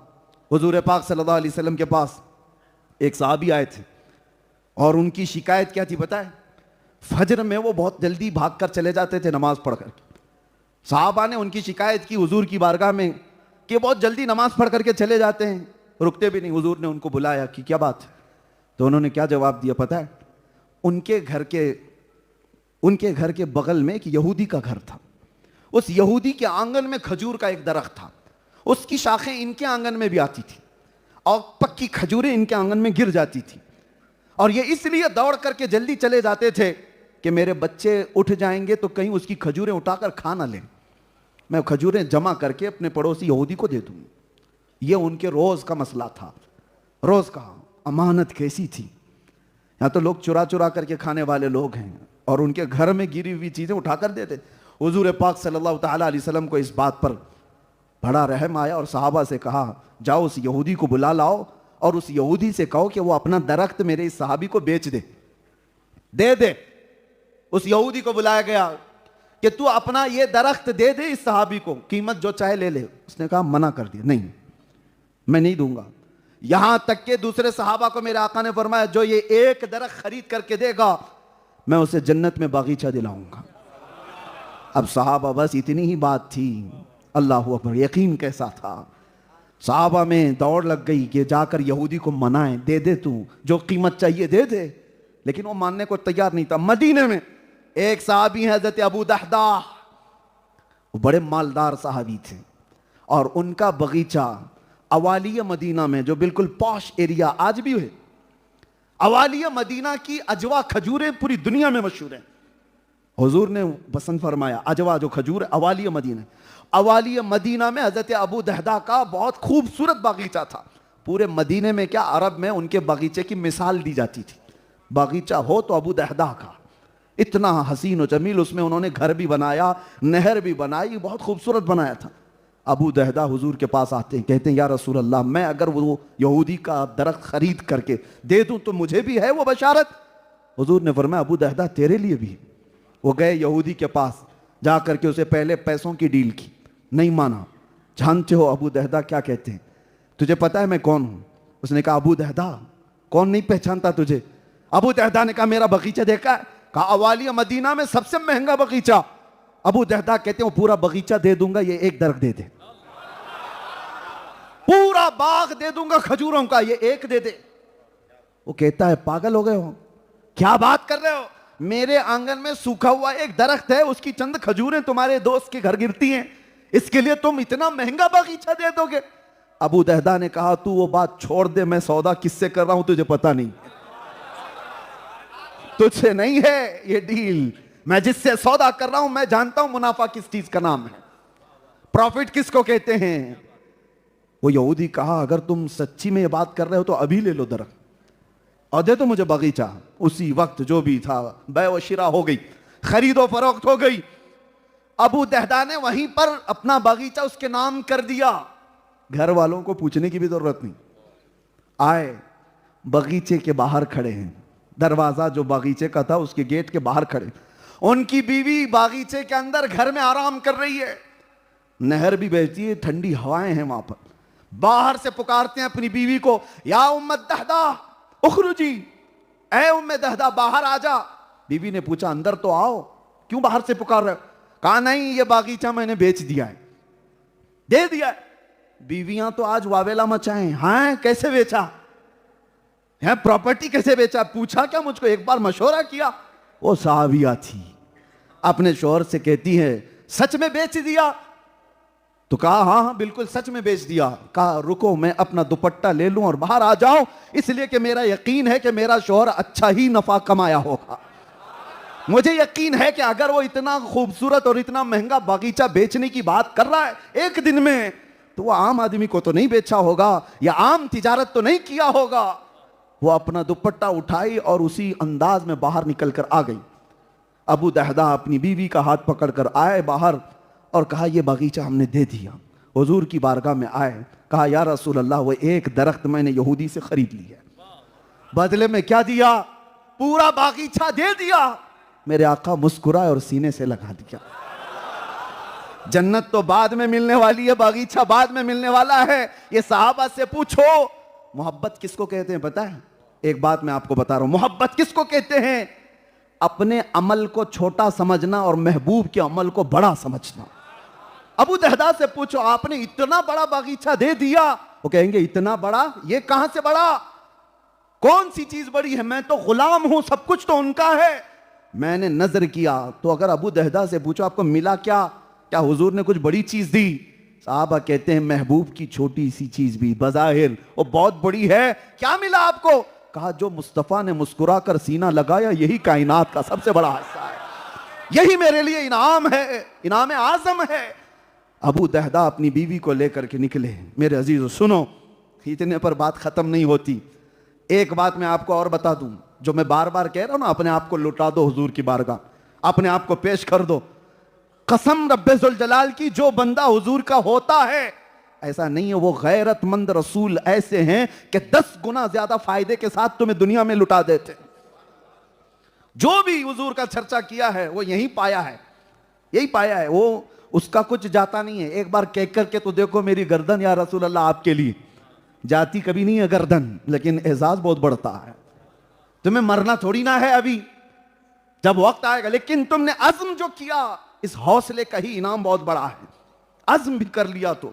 हुजूर पाक सल्लल्लाहु अलैहि वसल्लम के पास एक साहबी आए थे और उनकी शिकायत क्या थी बताए? फजर में वो बहुत जल्दी भागकर चले जाते थे नमाज पढ़कर। साहबा ने उनकी शिकायत की हुजूर की बारगाह में कि बहुत जल्दी नमाज पढ़ करके चले जाते हैं, रुकते भी नहीं। हुजूर ने उनको बुलाया कि क्या बात है? तो उन्होंने क्या जवाब दिया पता है? उनके घर के बगल में एक यहूदी का घर था। उस यहूदी के आंगन में खजूर का एक दरख्त था, उसकी शाखें इनके आंगन में भी आती थी और पक्की खजूरें इनके आंगन में गिर जाती थी। और ये इसलिए दौड़ करके जल्दी चले जाते थे कि मेरे बच्चे उठ जाएंगे तो कहीं उसकी खजूरें उठाकर खा ना लें, मैं खजूरें जमा करके अपने पड़ोसी यहूदी को दे दूँ। ये उनके रोज़ का मसला था। रोज़ का अमानत कैसी थी। यहाँ तो लोग चुरा चुरा करके खाने वाले लोग हैं और उनके घर में गिरी हुई चीज़ें उठाकर देते। हुजूर पाक सल्लल्लाहु ताला अलैहि वसल्लम को इस बात पर बड़ा रहम आया और सहाबा से कहा, जाओ उस यहूदी को बुला लाओ और उस यहूदी से कहो कि वो अपना दरख्त मेरे इस सहाबी को बेच दे दे। उस यहूदी को बुलाया गया कि तू अपना ये दरख्त दे दे इस सहाबी को, कीमत जो चाहे ले ले। उसने कहा मना कर दिया, नहीं मैं नहीं दूंगा। यहां तक के दूसरे सहाबा को मेरे आका ने फरमाया, जो ये एक दरख्त खरीद करके देगा मैं उसे जन्नत में बागीचा दिलाऊंगा। अब सहाबा बस इतनी ही बात थी। अल्लाह अकबर, यकीन कैसा था। सहाबा में दौड़ लग गई कि जाकर यहूदी को मनाए, दे दे तू जो कीमत चाहिए दे दे। लेकिन वो मानने को तैयार नहीं था। मदीने में एक साहबी है हज़रत अबू दहदा, वो बड़े मालदार साहबी थे और उनका बगीचा अवालिया मदीना में, जो बिल्कुल पॉश एरिया आज भी है, अवालिया मदीना की अजवा खजूरें पूरी दुनिया में मशहूर हैं। हुजूर ने पसंद फरमाया अजवा जो खजूर है, अवालिया मदीना। अवालिया मदीना में हज़रत अबू दहदा का बहुत खूबसूरत बागीचा था। पूरे मदीने में क्या, अरब में उनके बागीचे की मिसाल दी जाती थी। बागीचा हो तो अबू दहदा का, इतना हसीन और जमील। उसमें उन्होंने घर भी बनाया, नहर भी बनाई, बहुत खूबसूरत बनाया था। अबू दहदा हुजूर के पास आते हैं, कहते हैं या रसूल अल्लाह, मैं अगर वो यहूदी का दरख्त खरीद करके दे दूं तो मुझे भी है वो बशारत? हुजूर ने फरमाया अबू दहदा तेरे लिए भी। वो गए यहूदी के पास, जा करके उसे पहले पैसों की डील की, नहीं माना। जानते हो अबू दहदा क्या कहते हैं? तुझे पता है मैं कौन हूं? उसने कहा अबू दहदा, कौन नहीं पहचानता तुझे? अबू दहदा ने कहा मेरा बगीचा देखा है? कहा अवालिया मदीना में सबसे महंगा बगीचा। अबू दहदा कहते हैं पूरा बगीचा दे दूंगा, ये एक दरख्त दे दे। पूरा बाग दे दूंगा खजूरों का, ये एक दे दे। वो कहता है पागल हो गए हो, क्या बात कर रहे हो? मेरे आंगन में सूखा हुआ एक दरख्त है, उसकी चंद खजूरें तुम्हारे दोस्त के घर गिरती हैं, इसके लिए तुम इतना महंगा बगीचा दे दोगे? अबू दहदा ने कहा तू वो बात छोड़ दे, मैं सौदा किससे कर रहा हूं तुझे पता नहीं, तुझसे नहीं है ये डील। मैं जिससे सौदा कर रहा हूं मैं जानता हूं मुनाफा किस चीज का नाम है, प्रॉफिट किसको कहते हैं। वो यहूदी कहा अगर तुम सच्ची में ये बात कर रहे हो तो अभी ले लो दरख्त और दे तो मुझे बगीचा। उसी वक्त जो भी था बै व शिरा हो गई, खरीदो फरोख्त हो गई। अबू दहदा ने वहीं पर अपना बगीचा उसके नाम कर दिया। घर वालों को पूछने की भी जरूरत नहीं। आए बगीचे के बाहर खड़े हैं, दरवाजा जो बगीचे का था उसके गेट के बाहर खड़े। उनकी बीवी बागीचे के अंदर घर में आराम कर रही है, नहर भी बहती है, ठंडी हवाएं हैं वहां पर। बाहर से पुकारते हैं अपनी बीवी को, या उम्मत दहदा उखरुजी, ऐ उम्मे दहदा बाहर आ जा। बीवी ने पूछा अंदर तो आओ, क्यों बाहर से पुकार रहे हो? कहा नहीं ये बागीचा मैंने बेच दिया है, दे दिया है। बीवियां तो आज वावेला मचाएं, हाँ कैसे बेचा है, प्रॉपर्टी कैसे बेचा? पूछा क्या मुझको, एक बार मशवरा किया? वो साहबिया थी, अपने शौहर से कहती है सच में बेच दिया? तो कहा हाँ हाँ बिल्कुल सच में बेच दिया। कहा रुको मैं अपना दुपट्टा ले लूं और बाहर आ जाऊं, इसलिए कि मेरा यकीन है कि मेरा शौहर अच्छा ही नफा कमाया होगा। मुझे यकीन है कि अगर वो इतना खूबसूरत और इतना महंगा बागीचा बेचने की बात कर रहा है एक दिन में, तो वो आम आदमी को तो नहीं बेचा होगा या आम तिजारत तो नहीं किया होगा। वो अपना दुपट्टा उठाई और उसी अंदाज में बाहर निकल कर आ गई। अबू दहदा अपनी बीवी का हाथ पकड़कर आए बाहर और कहा ये बागीचा हमने दे दिया। हुजूर की बारगाह में आए, कहा या रसूल अल्लाह वो एक दरख्त मैंने यहूदी से खरीद लिया, बदले में क्या दिया? पूरा बागीचा दे दिया। मेरे आका मुस्कुराए और सीने से लगा दिया। जन्नत तो बाद में मिलने वाली है, बागीचा बाद में मिलने वाला है। ये सहाबा से पूछो मोहब्बत किसको कहते हैं पता है? एक बात मैं आपको बता रहा हूं, मोहब्बत किसको कहते हैं? अपने अमल को छोटा समझना और महबूब के अमल को बड़ा समझना। अबू दहदा से पूछो आपने इतना बड़ा बागीचा दे दिया, वो कहेंगे इतना बड़ा? ये कहां से बड़ा? कौन सी चीज बड़ी है? मैं तो गुलाम हूं, सब कुछ तो उनका है। मैंने नजर किया तो अगर अबू दहदा से पूछो आपको मिला क्या? क्या हुजूर ने कुछ बड़ी चीज दी? साहबा कहते हैं महबूब की छोटी सी चीज भी बज़ाहिर वो बहुत बड़ी है। क्या मिला आपको? कहा जो मुस्तफा ने मुस्कुरा कर सीना लगाया यही कायनात का सबसे बड़ा हिस्सा है, यही मेरे लिए इनाम है, इनाम आजम है। अबू दहदा अपनी बीवी को लेकर के निकले। मेरे अजीजों सुनो, इतने पर बात खत्म नहीं होती। एक बात मैं आपको और बता दूं, जो मैं बार बार कह रहा हूं ना, अपने आप को लुटा दो हुजूर की बारगाह, अपने आप को पेश कर दो। कसम रब्बे जुल जलाल की, जो बंदा हुजूर का होता है ऐसा नहीं है, वो गैरतमंद रसूल ऐसे हैं कि 10 गुना ज्यादा फायदे के साथ तुम्हें दुनिया में लुटा देते। जो भी हुजूर का चर्चा किया है वो यही पाया है, यही पाया है। वो उसका कुछ जाता नहीं है। एक बार कह करके तो देखो मेरी गर्दन या रसूल अल्लाह आपके लिए जाती कभी नहीं है गर्दन, लेकिन एजाज बहुत बढ़ता है। तुम्हें मरना थोड़ी ना है अभी, जब वक्त आएगा। लेकिन तुमने अज़्म जो किया, इस हौसले का ही इनाम बहुत बड़ा है। अज़्म भी कर लिया तो।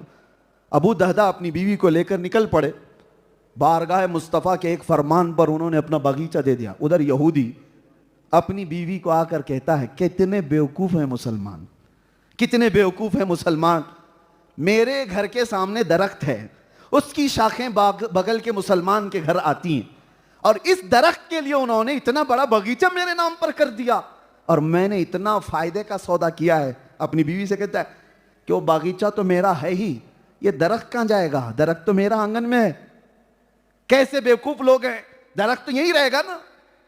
अबू दहदा अपनी बीवी को लेकर निकल पड़े। बारगाह मुस्तफ़ा के एक फरमान पर उन्होंने अपना बगीचा दे दिया। उधर यहूदी अपनी बीवी को आकर कहता है कितने बेवकूफ हैं मुसलमान, कितने बेवकूफ हैं मुसलमान। मेरे घर के सामने दरख्त है, उसकी शाखें बगल के मुसलमान के घर आती हैं, और इस दरख्त के लिए उन्होंने इतना बड़ा बगीचा मेरे नाम पर कर दिया, और मैंने इतना फायदे का सौदा किया है। अपनी बीवी से कहता है कि वो बागीचा तो मेरा है ही, ये दरख्त कहां जाएगा? दरख्त तो मेरा आंगन में है। कैसे बेवकूफ लोग हैं, दरख्त तो यही रहेगा ना,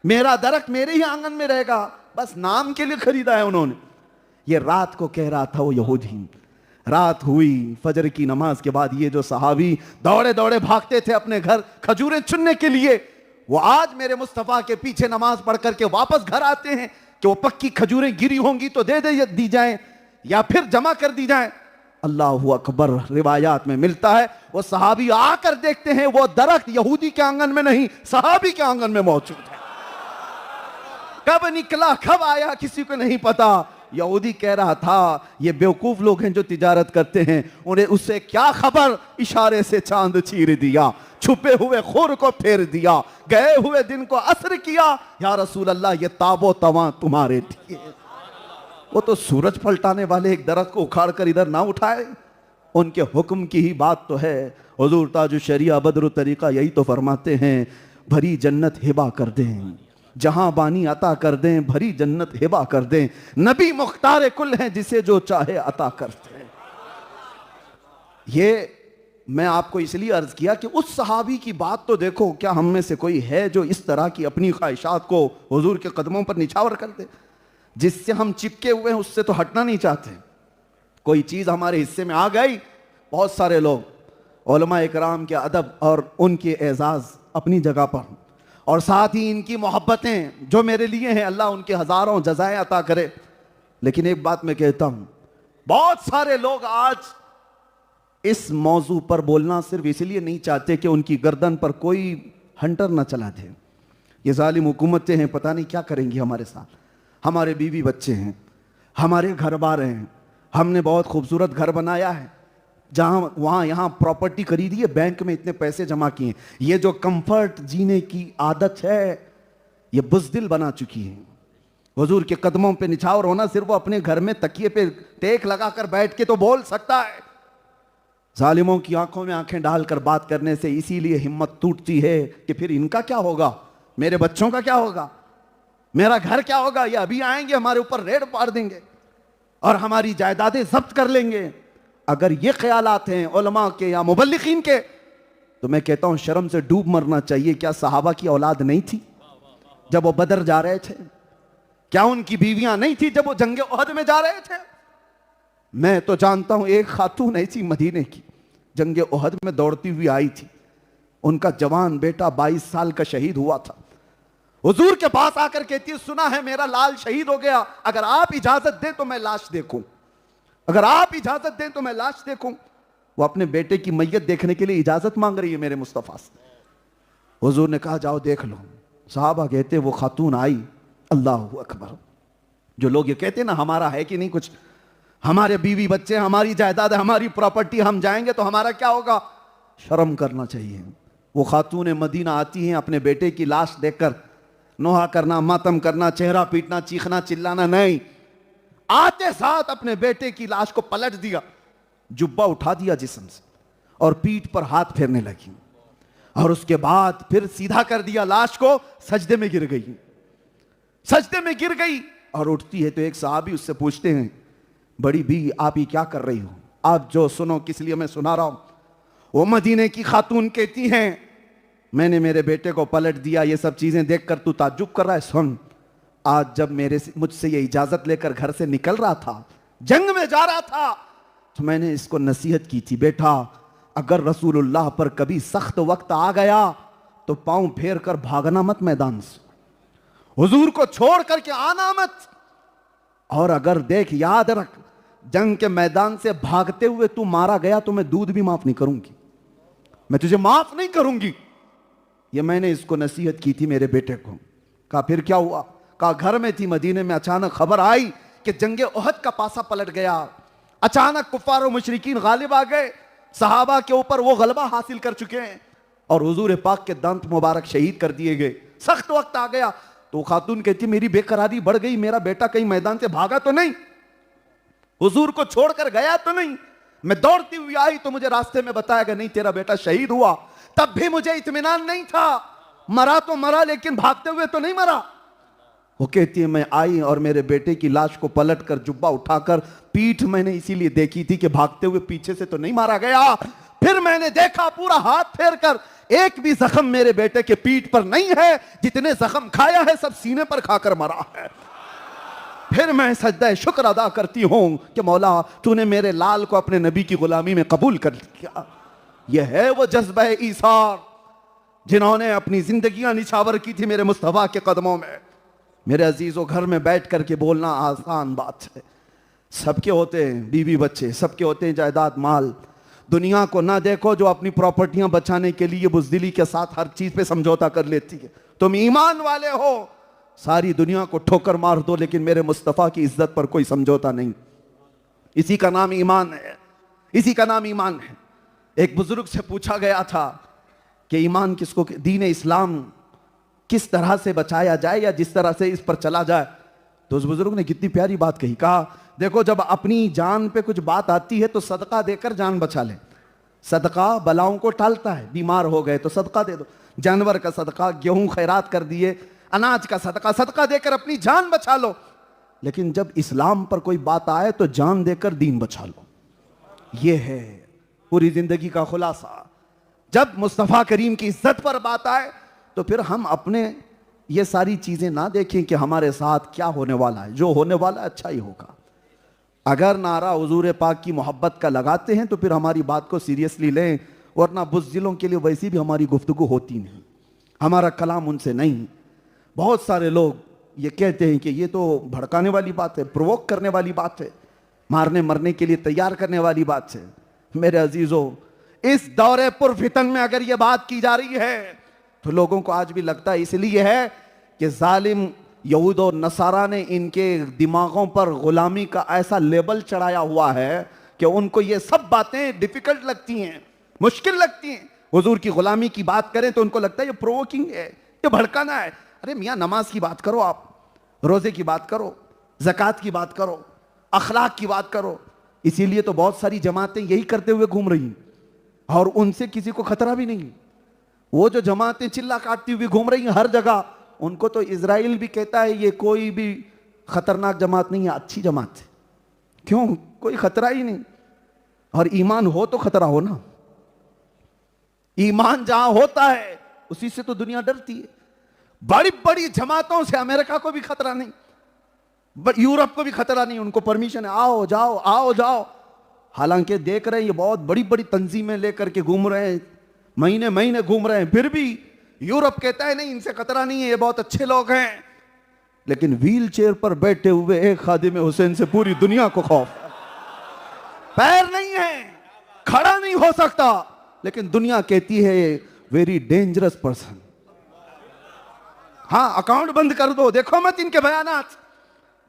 मेरा दरख्त मेरे ही आंगन में रहेगा, बस नाम के लिए खरीदा है उन्होंने। ये रात को कह रहा था वो यहूदी। रात हुई, फजर की नमाज के बाद ये जो सहाबी दौड़े दौड़े भागते थे अपने घर खजूरें चुनने के लिए, वो आज मेरे मुस्तफा के पीछे नमाज पढ़ करके वापस घर आते हैं कि वो पक्की खजूरें गिरी होंगी तो दे दी जाए या फिर जमा कर दी जाए। अल्लाहु अकबर, रिवायात में मिलता है वो सहाबी आकर देखते हैं वो दरख्त यहूदी के आंगन में नहीं, सहाबी के आंगन में मौजूद है। कब निकला कब आया किसी को नहीं पता। यहूदी कह रहा था ये बेवकूफ लोग हैं जो तिजारत करते हैं, उन्हें उससे क्या खबर, इशारे से चांद चीर दिया, छुपे हुए खुर को फेर दिया, गए हुए दिन को असर किया। या रसूल अल्लाह ये ताबो तवा तुम्हारे लिए। वो तो सूरज पलटाने वाले एक दरख्त को उखाड़ कर इधर ना उठाए, उनके हुक्म की ही बात तो है। हुजूर ताजु शरिया बदरु तरीका यही तो फरमाते हैं, भरी जन्नत हिबा कर दें, जहां बानी अता कर दें, भरी जन्नत हिबा कर दें, नबी मुख्तार कुल हैं जिसे जो चाहे अता करते हैं। ये मैं आपको इसलिए अर्ज किया कि उस सहाबी की बात तो देखो, क्या हम में से कोई है जो इस तरह की अपनी ख्वाहिशात को हुजूर के कदमों पर निछावर कर दे? जिससे हम चिपके हुए हैं उससे तो हटना नहीं चाहते। कोई चीज हमारे हिस्से में आ गई, बहुत सारे लोग उलमा इकराम के अदब और उनके एजाज अपनी जगह पर, और साथ ही इनकी मोहब्बतें जो मेरे लिए हैं, अल्लाह उनके हजारों जज़ाएं अता करे। लेकिन एक बात मैं कहता हूं, बहुत सारे लोग आज इस मौजू पर बोलना सिर्फ इसलिए नहीं चाहते कि उनकी गर्दन पर कोई हंटर ना चला दे। ये जालिम हुकूमतें हैं, पता नहीं क्या करेंगी हमारे साथ। हमारे बीवी बच्चे हैं, हमारे घर बार हैं, हमने बहुत खूबसूरत घर बनाया है, जहां वहां यहां प्रॉपर्टी खरीदी है, बैंक में इतने पैसे जमा किए। ये जो कंफर्ट जीने की आदत है ये बुज़दिल बना चुकी है। हुजूर के कदमों पे निछावर होना, सिर्फ वो अपने घर में तकिए पे टेक लगाकर बैठ के तो बोल सकता है, जालिमों की आंखों में आंखें डालकर बात करने से इसीलिए हिम्मत टूटती है कि फिर इनका क्या होगा, मेरे बच्चों का क्या होगा, मेरा घर क्या होगा, ये अभी आएंगे हमारे ऊपर रेड पाड़ देंगे और हमारी जायदादें जब्त कर लेंगे। अगर ये ख्यालात हैं उलमा के या मुबल्लिगीन के, तो मैं कहता हूं शर्म से डूब मरना चाहिए। क्या सहाबा की औलाद नहीं थी जब वो बदर जा रहे थे? क्या उनकी बीवियां नहीं थी जब वो जंगे उहद में जा रहे थे? मैं तो जानता हूं एक खातून ऐसी मदीने की जंगे उहद में दौड़ती हुई आई थी, उनका जवान बेटा 22 साल का शहीद हुआ था। हुजूर के पास आकर कहती है, सुना है मेरा लाल शहीद हो गया, अगर आप इजाजत दें तो मैं लाश देखूं, अगर आप इजाजत दें तो मैं लाश देखूं। वो अपने बेटे की मैयत देखने के लिए इजाजत मांग रही है मेरे मुस्तफा से। हुजूर ने कहा जाओ देख लो। साहबा कहते वो खातून आई, अल्लाह अकबर। जो लोग ये कहते ना हमारा है कि नहीं कुछ, हमारे बीवी बच्चे, हमारी जायदाद, हमारी प्रॉपर्टी, हम जाएंगे तो हमारा क्या होगा, शर्म करना चाहिए। वो खातून मदीना आती हैं अपने बेटे की लाश देखकर, नोहा करना, मातम करना, चेहरा पीटना, चीखना चिल्लाना नहीं, आते साथ अपने बेटे की लाश को पलट दिया, जुब्बा उठा दिया जिस्म से और पीठ पर हाथ फेरने लगी और उसके बाद फिर सीधा कर दिया लाश को, सजदे में गिर गई, सजदे में गिर गई और उठती है तो एक साहबी उससे पूछते हैं, बड़ी बीवी आप ये क्या कर रही हो? आप जो सुनो किस लिए मैं सुना रहा हूं। वो मदीने की खातून कहती हैं, मैंने मेरे बेटे को पलट दिया, ये सब चीजें देखकर तू ताज्जुब कर रहा है। सुन, आज जब मुझसे ये इजाजत लेकर घर से निकल रहा था, जंग में जा रहा था, तो मैंने इसको नसीहत की थी, बेटा अगर रसूलुल्लाह पर कभी सख्त वक्त आ गया तो पांव फेर कर भागना मत मैदान से, हुजूर को छोड़ करके आना मत। और अगर देख याद रख, जंग के मैदान से भागते हुए तू मारा गया तो मैं दूध भी माफ नहीं करूंगी, मैं तुझे माफ नहीं करूंगी। ये मैंने इसको नसीहत की थी मेरे बेटे को। कहा फिर क्या हुआ? कहा घर में थी मदीने में, अचानक खबर आई कि जंगे उहद का पासा पलट गया, अचानक कुफार और मुशरिकीन गालिब आ गए, सहाबा के ऊपर वो गलबा हासिल कर चुके हैं और हुजूर पाक के दांत मुबारक शहीद कर दिए गए, सख्त वक्त आ गया। तो खातून कहती मेरी बेकरारी बढ़ गई, मेरा बेटा कहीं मैदान से भागा तो नहीं, हुजूर को छोड़कर गया तो नहीं। मैं दौड़ती हुई आई तो मुझे रास्ते में बताया गया नहीं तेरा बेटा शहीद हुआ। तब भी मुझे इत्मीनान नहीं था, मरा तो मरा लेकिन भागते हुए तो नहीं मरा। वो कहती है मैं आई और मेरे बेटे की लाश को पलट कर जुब्बा उठाकर, पीठ मैंने इसीलिए देखी थी कि भागते हुए पीछे से तो नहीं मारा गया। फिर मैंने देखा पूरा हाथ फेर कर एक भी जख्म मेरे बेटे के पीठ पर नहीं है, जितने जख्म खाया है सब सीने पर खाकर मरा है। फिर मैं सजदा शुक्र अदा करती हूं कि मौला तूने मेरे लाल को अपने नबी की गुलामी में कबूल कर लिया। यह है वो जज्बा ईसार जिन्होंने अपनी जिंदगियां निछावर की थी मेरे मुस्तफा के कदमों में। मेरे अजीजों, घर में बैठ करके बोलना आसान बात है, सबके होते हैं बीवी बच्चे, सबके होते हैं जायदाद माल। दुनिया को ना देखो जो अपनी प्रॉपर्टियां बचाने के लिए बुज़दिली के साथ हर चीज पे समझौता कर लेती है। तुम ईमान वाले हो, सारी दुनिया को ठोकर मार दो लेकिन मेरे मुस्तफा की इज्जत पर कोई समझौता नहीं। इसी का नाम ईमान है, इसी का नाम ईमान है। एक बुजुर्ग से पूछा गया था कि ईमान किसको, दीन इस्लाम किस तरह से बचाया जाए या जिस तरह से इस पर चला जाए। तो उस बुजुर्ग ने कितनी प्यारी बात कही, कहा देखो जब अपनी जान पे कुछ बात आती है तो सदका देकर जान बचा ले। सदका बलाओं को टालता है, बीमार हो गए तो सदका दे दो, जानवर का सदका, गेहूं खैरात कर दिए, अनाज का सदका, सदका देकर अपनी जान बचा लो। लेकिन जब इस्लाम पर कोई बात आए तो जान देकर दीन बचा लो। यह है पूरी जिंदगी का खुलासा। जब मुस्तफा करीम की इज्जत पर बात आए तो फिर हम अपने ये सारी चीजें ना देखें कि हमारे साथ क्या होने वाला है, जो होने वाला है अच्छा ही होगा। अगर नारा हुजूर पाक की मोहब्बत का लगाते हैं तो फिर हमारी बात को सीरियसली लें, वरना बुज़दिलों के लिए वैसी भी हमारी गुफ्तगू होती नहीं, हमारा कलाम उनसे नहीं। बहुत सारे लोग ये कहते हैं कि ये तो भड़काने वाली बात है, प्रोवोक करने वाली बात है, मारने मरने के लिए तैयार करने वाली बात है। मेरे अजीजों, इस दौरे पुरफितन में अगर ये बात की जा रही है तो लोगों को आज भी लगता है इसलिए है कि जालिम यहूद और नसारा ने इनके दिमागों पर गुलामी का ऐसा लेबल चढ़ाया हुआ है कि उनको ये सब बातें डिफिकल्ट लगती हैं, मुश्किल लगती हैं। हुजूर की गुलामी की बात करें तो उनको लगता है ये प्रोवोकिंग है, ये भड़काना है। अरे मियाँ, नमाज की बात करो, आप रोजे की बात करो, ज़कात की बात करो, अखलाक की बात करो। इसीलिए तो बहुत सारी जमातें यही करते हुए घूम रही हैं। और उनसे किसी को खतरा भी नहीं। वो जो जमातें चिल्ला काटती हुई घूम रही हैं हर जगह, उनको तो इजराइल भी कहता है ये कोई भी खतरनाक जमात नहीं है, अच्छी जमात है। क्यों? कोई खतरा ही नहीं। और ईमान हो तो खतरा हो ना। ईमान जहां होता है उसी से तो दुनिया डरती है। बड़ी बड़ी जमातों से अमेरिका को भी खतरा नहीं, यूरोप को भी खतरा नहीं, उनको परमिशन है, आओ जाओ आओ जाओ। हालांकि देख रहे हैं ये बहुत बड़ी बड़ी तंजीमें लेकर के घूम रहे हैं, महीने महीने घूम रहे हैं, फिर भी यूरोप कहता है नहीं इनसे खतरा नहीं है, ये बहुत अच्छे लोग हैं। लेकिन व्हील चेयर पर बैठे हुए एक खादिम हुसैन से पूरी दुनिया को खौफ है। पैर नहीं है, खड़ा नहीं हो सकता, लेकिन दुनिया कहती है वेरी डेंजरस पर्सन। हाँ, अकाउंट बंद कर दो, देखो मत इनके बयानात।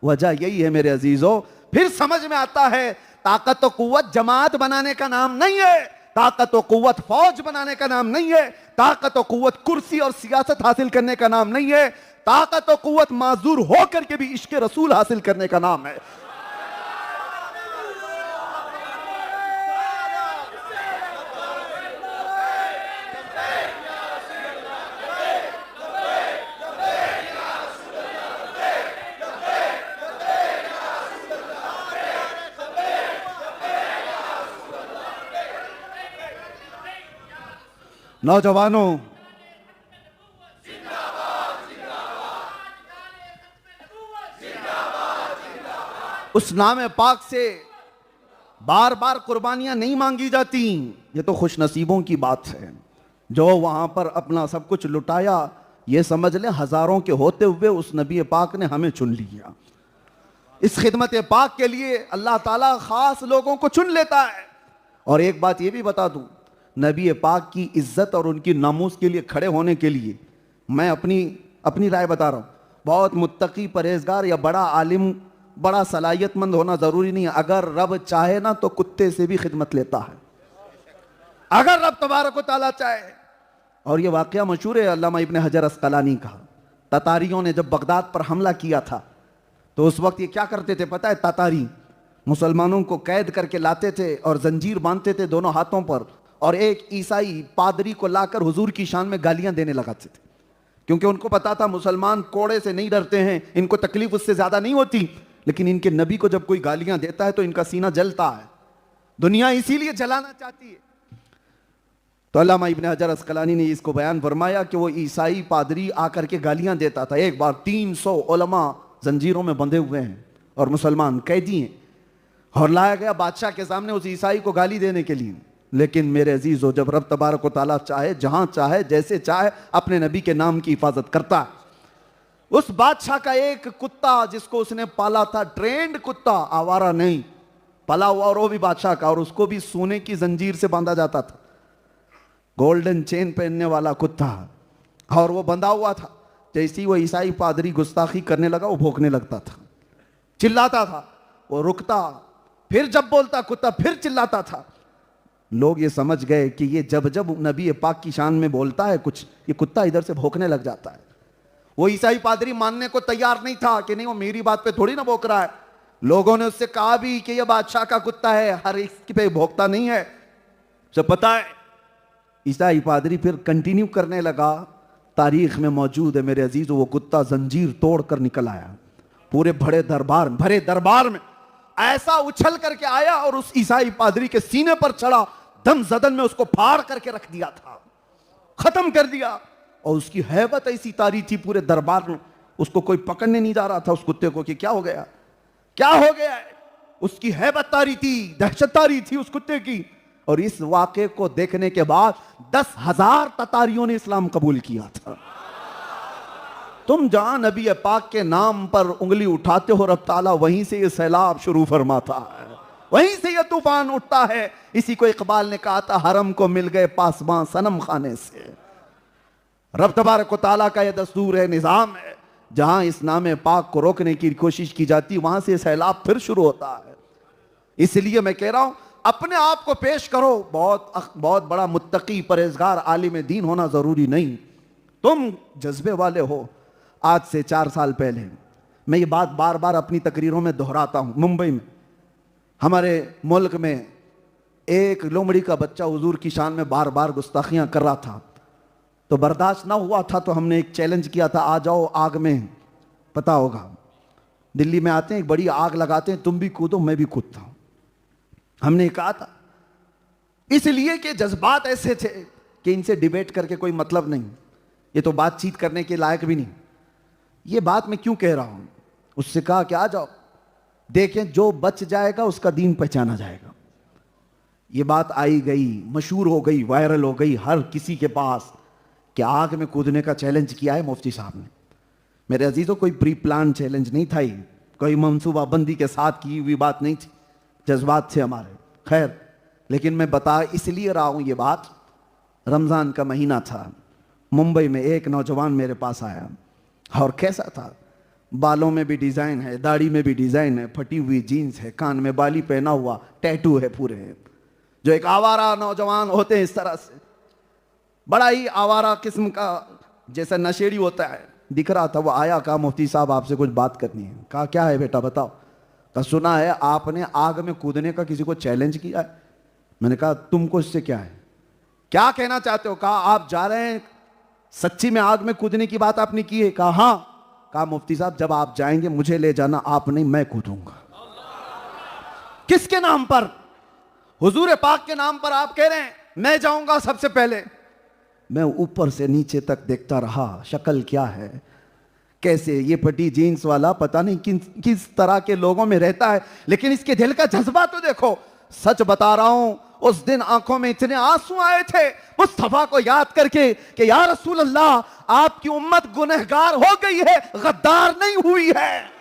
वजह यही है मेरे अजीजों, फिर समझ में आता है ताकत और कुव्वत जमात बनाने का नाम नहीं है, ताकत और कुव्वत फौज बनाने का नाम नहीं है, ताकत और कुव्वत कुर्सी और सियासत हासिल करने का नाम नहीं है, ताकत और कुव्वत माजूर होकर के भी इश्क रसूल हासिल करने का नाम है। नौजवानों, उस नाम पाक से बार बार कुर्बानियां नहीं मांगी जाती। ये तो खुश नसीबों की बात है जो वहां पर अपना सब कुछ लुटाया। ये समझ लें हजारों के होते हुए उस नबी पाक ने हमें चुन लिया। इस खिदमत पाक के लिए अल्लाह ताला खास लोगों को चुन लेता है। और एक बात ये भी बता दूं, नबी पाक की इज्जत और उनकी नामूस के लिए खड़े होने के लिए मैं अपनी राय बता रहा हूं, बहुत मुत्तकी परहेजगार या बड़ा आलिम बड़ा सलाहियतमंद होना जरूरी नहीं है। अगर रब चाहे ना तो कुत्ते से भी खिदमत लेता है, अगर रब तबारक व तआला चाहे। और ये वाकया मशहूर है अल्लामा इब्न हजर अस्कलानी का। ततारियों ने जब बगदाद पर हमला किया था तो उस वक्त ये क्या करते थे पता है? ततारी मुसलमानों को कैद करके लाते थे और जंजीर बांधते थे दोनों हाथों पर, और एक ईसाई पादरी को लाकर हुजूर की शान में गालियां देने लगाते थे, क्योंकि उनको पता था मुसलमान कोड़े से नहीं डरते हैं, इनको तकलीफ उससे ज्यादा नहीं होती। लेकिन इनके नबी को जब कोई गालियां देता है तो इनका सीना जलता है, दुनिया इसीलिए जलाना चाहती है। तो अल्लामा इब्न हजर अस्कलानी ने इसको बयान फरमाया कि वो ईसाई पादरी आकर के गालियां देता था। एक बार 300 उलमा जंजीरों में बंधे हुए हैं और मुसलमान कैदी हैं, और लाया गया बादशाह के सामने उस ईसाई को गाली देने के लिए। लेकिन मेरे अजीजों, जब रब तबारक व तआला चाहे, जहां चाहे, जैसे चाहे, अपने नबी के नाम की हिफाजत करता है। उस बादशाह का एक कुत्ता जिसको उसने पाला था, ट्रेंड कुत्ता, आवारा नहीं, पला हुआ, और वो भी बादशाह का, और उसको भी सोने की जंजीर से बांधा जाता था, गोल्डन चेन पहनने वाला कुत्ता, और वो बंधा हुआ था। जैसे ही वो ईसाई पादरी गुस्ताखी करने लगा वो भौंकने लगता था, चिल्लाता था, वो रुकता, फिर जब बोलता कुत्ता फिर चिल्लाता था। लोग ये समझ गए कि ये जब जब नबी पाक की शान में बोलता है कुछ, ये कुत्ता इधर से भौंकने लग जाता है। वो ईसाई पादरी मानने को तैयार नहीं था कि नहीं वो मेरी बात पे थोड़ी ना भौंक रहा है। लोगों ने उससे कहा भी कि ये बादशाह का कुत्ता है, हर एक पे भौंकता नहीं है, सब पता है। ईसाई पादरी फिर कंटिन्यू करने लगा। तारीख में मौजूद है मेरे अजीज, वो कुत्ता जंजीर तोड़ कर निकल आया, पूरे भरे दरबार में ऐसा उछल करके आया और उस ईसाई पादरी के सीने पर चढ़ा, दम जदन में उसको फाड़ करके रख दिया था, खत्म कर दिया। और उसकी हैबत ऐसी तारी थी पूरे दरबार में, उसको कोई पकड़ने नहीं जा रहा था उस कुत्ते को कि क्या हो गया, क्या हो गया है। उसकी हैबत तारी थी, दहशत तारी थी उस कुत्ते की। और इस वाक़े को देखने के बाद 10,000 ततारियों ने इस्लाम कबूल किया था। तुम जहां नबी पाक के नाम पर उंगली उठाते हो, रब ताला वहीं से ये सैलाब शुरू फरमाता है, वहीं से ये तूफान उठता है। इसी को इकबाल ने कहा था, हरम को मिल गए पासबां सनम खाने से। रब तबारक व तआला का यह दस्तूर है, निज़ाम है, जहां इस नाम पाक को रोकने की कोशिश की जाती है वहां से सैलाब फिर शुरू होता है। इसलिए मैं कह रहा हूं, अपने आप को पेश करो, बहुत बड़ा मुत्तकी परहेजगार आलिम दीन होना जरूरी नहीं, तुम जज्बे वाले हो। आज से 4 साल पहले मैं ये बात बार बार अपनी तकरीरों में दोहराता हूं, मुंबई में हमारे मुल्क में एक लोमड़ी का बच्चा हुजूर की शान में बार बार गुस्ताखियां कर रहा था, तो बर्दाश्त ना हुआ था, तो हमने एक चैलेंज किया था, आ जाओ आग में। पता होगा दिल्ली में आते हैं, एक बड़ी आग लगाते हैं, तुम भी कूदो मैं भी कूदता हूं। हमने कहा था इसलिए कि जज्बात ऐसे थे कि इनसे डिबेट करके कोई मतलब नहीं, ये तो बातचीत करने के लायक भी नहीं। ये बात मैं क्यों कह रहा हूं? उससे कहा कि आ जाओ, देखें जो बच जाएगा उसका दीन पहचाना जाएगा। ये बात आई गई, मशहूर हो गई, वायरल हो गई हर किसी के पास कि आग में कूदने का चैलेंज किया है मुफ्ती साहब ने। मेरे अजीजों, कोई प्री प्लान चैलेंज नहीं था, ये कोई मनसूबाबंदी के साथ की हुई बात नहीं थी, जज्बात थे हमारे। खैर, लेकिन मैं बता इसलिए रहा हूं ये बात, रमज़ान का महीना था, मुंबई में एक नौजवान मेरे पास आया, और कैसा था, बालों में भी डिज़ाइन है, दाढ़ी में भी डिज़ाइन है, फटी हुई जीन्स है, कान में बाली पहना हुआ, टैटू है पूरे, जो एक आवारा नौजवान होते हैं इस तरह से, बड़ा ही आवारा किस्म का जैसा नशेड़ी होता है दिख रहा था। वो आया, कहा मुफ्ती साहब आपसे कुछ बात करनी है। कहा क्या है बेटा बताओ। कहा सुना है आपने आग में कूदने का किसी को चैलेंज किया है। मैंने कहा तुमको इससे क्या है, क्या कहना चाहते हो। कहा आप जा रहे हैं, सच्ची में आग में कूदने की बात आपने की है। कहा हाँ। कहा मुफ्ती साहब जब आप जाएंगे मुझे ले जाना, आप नहीं मैं कूदूंगा। किसके नाम पर? हुजूर पाक के नाम पर आप कह रहे हैं मैं जाऊंगा सबसे पहले। मैं ऊपर से नीचे तक देखता रहा, शक्ल क्या है, कैसे ये फटी जीन्स वाला, पता नहीं किस तरह के लोगों में रहता है, लेकिन इसके दिल का जज्बा तो देखो। सच बता रहा हूं, उस दिन आंखों में इतने आंसू आए थे मुस्तफा को याद करके कि या रसूल अल्लाह आपकी उम्मत गुनहगार हो गई है, गद्दार नहीं हुई है।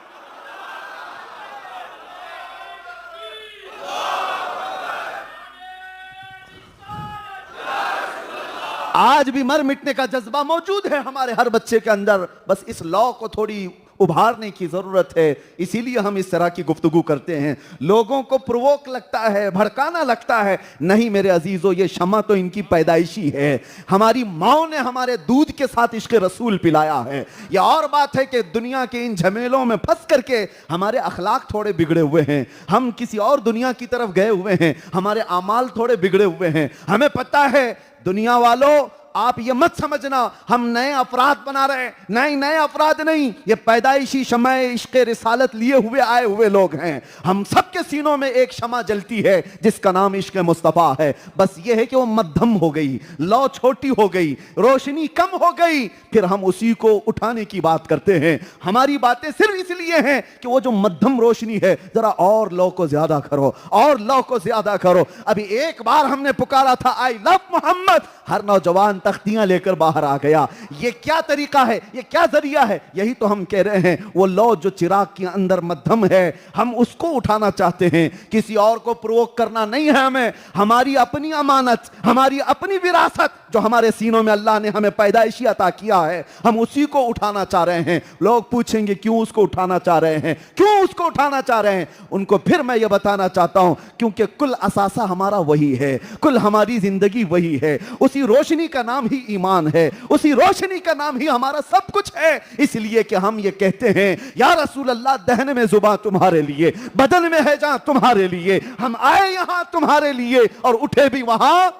आज भी मर मिटने का जज्बा मौजूद है हमारे हर बच्चे के अंदर, बस इस लॉ को थोड़ी उभारने की जरूरत है। इसीलिए हम इस तरह की गुफ्तगू करते हैं। लोगों को प्रोवोक लगता है, भड़काना लगता है। नहीं मेरे अजीजों, ये शमा तो इनकी पैदाइशी है। हमारी माओ ने हमारे दूध के साथ इश्क रसूल पिलाया है। यह और बात है कि दुनिया के इन झमेलों में फंस करके हमारे अखलाक थोड़े बिगड़े हुए हैं, हम किसी और दुनिया की तरफ गए हुए हैं, हमारे आमाल थोड़े बिगड़े हुए हैं। हमें पता है दुनिया वालों, आप ये मत समझना हम नए अफराद बना रहे हैं, नहीं नए अफराद नहीं, ये पैदाइशी शमा इश्क रिसालत लिए हुए आए हुए लोग हैं। हम सबके सीनों में एक शमा जलती है जिसका नाम इश्क मुस्तफा है। बस ये है कि वो मध्यम हो गई, लौ छोटी हो गई, रोशनी कम हो गई, फिर हम उसी को उठाने की बात करते हैं। हमारी बातें सिर्फ इसलिए हैं कि वो जो मध्यम रोशनी है जरा और लौ को ज्यादा करो, और लौ को ज्यादा करो। अभी एक बार हमने पुकारा था आई लव मोहम्मद, हर नौजवान तख्तियां लेकर बाहर आ गया। ये क्या तरीका है, ये क्या जरिया है? यही तो हम कह रहे हैं, वो लौ जो चिराग के अंदर मध्यम है हम उसको उठाना चाहते हैं, किसी और को प्रोवोक करना नहीं है हमें। हमारी अपनी अमानत, हमारी अपनी विरासत जो हमारे सीनों में अल्लाह ने हमें पैदाइशी अता किया है, हम उसी को उठाना चाह रहे हैं। लोग पूछेंगे क्यों उसको उठाना चाह रहे हैं, क्यों उसको उठाना चाह रहे हैं? उनको फिर मैं ये बताना चाहता हूं क्योंकि कुल असासा हमारा वही है, कुल हमारी जिंदगी वही है। उसी रोशनी का नाम ही ईमान है, उसी रोशनी का नाम ही हमारा सब कुछ है। इसलिए कि हम ये कहते हैं या रसूल अल्लाह दहन में जुबान तुम्हारे लिए, बदन में है जान तुम्हारे लिए, हम आए यहां तुम्हारे लिए और उठे भी वहां।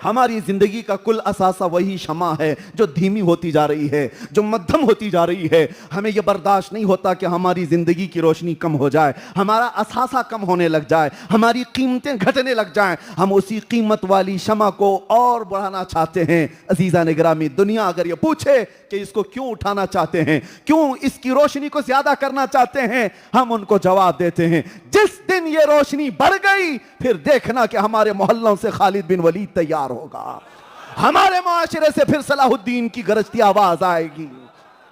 हमारी जिंदगी का कुल असासा वही शमा है जो धीमी होती जा रही है, जो मध्यम होती जा रही है। हमें यह बर्दाश्त नहीं होता कि हमारी जिंदगी की रोशनी कम हो जाए, हमारा असासा कम होने लग जाए, हमारी कीमतें घटने लग जाएं। हम उसी कीमत वाली शमा को और बढ़ाना चाहते हैं। अजीजा ने गिरामी, दुनिया अगर ये पूछे कि इसको क्यों उठाना चाहते हैं, क्यों इसकी रोशनी को ज्यादा करना चाहते हैं, हम उनको जवाब देते हैं जिस दिन ये रोशनी बढ़ गई फिर देखना कि हमारे मोहल्लों से खालिद बिन वलीद तैयार होगा, हमारे मुआशरे से फिर सलाहुद्दीन की गरजती आवाज आएगी।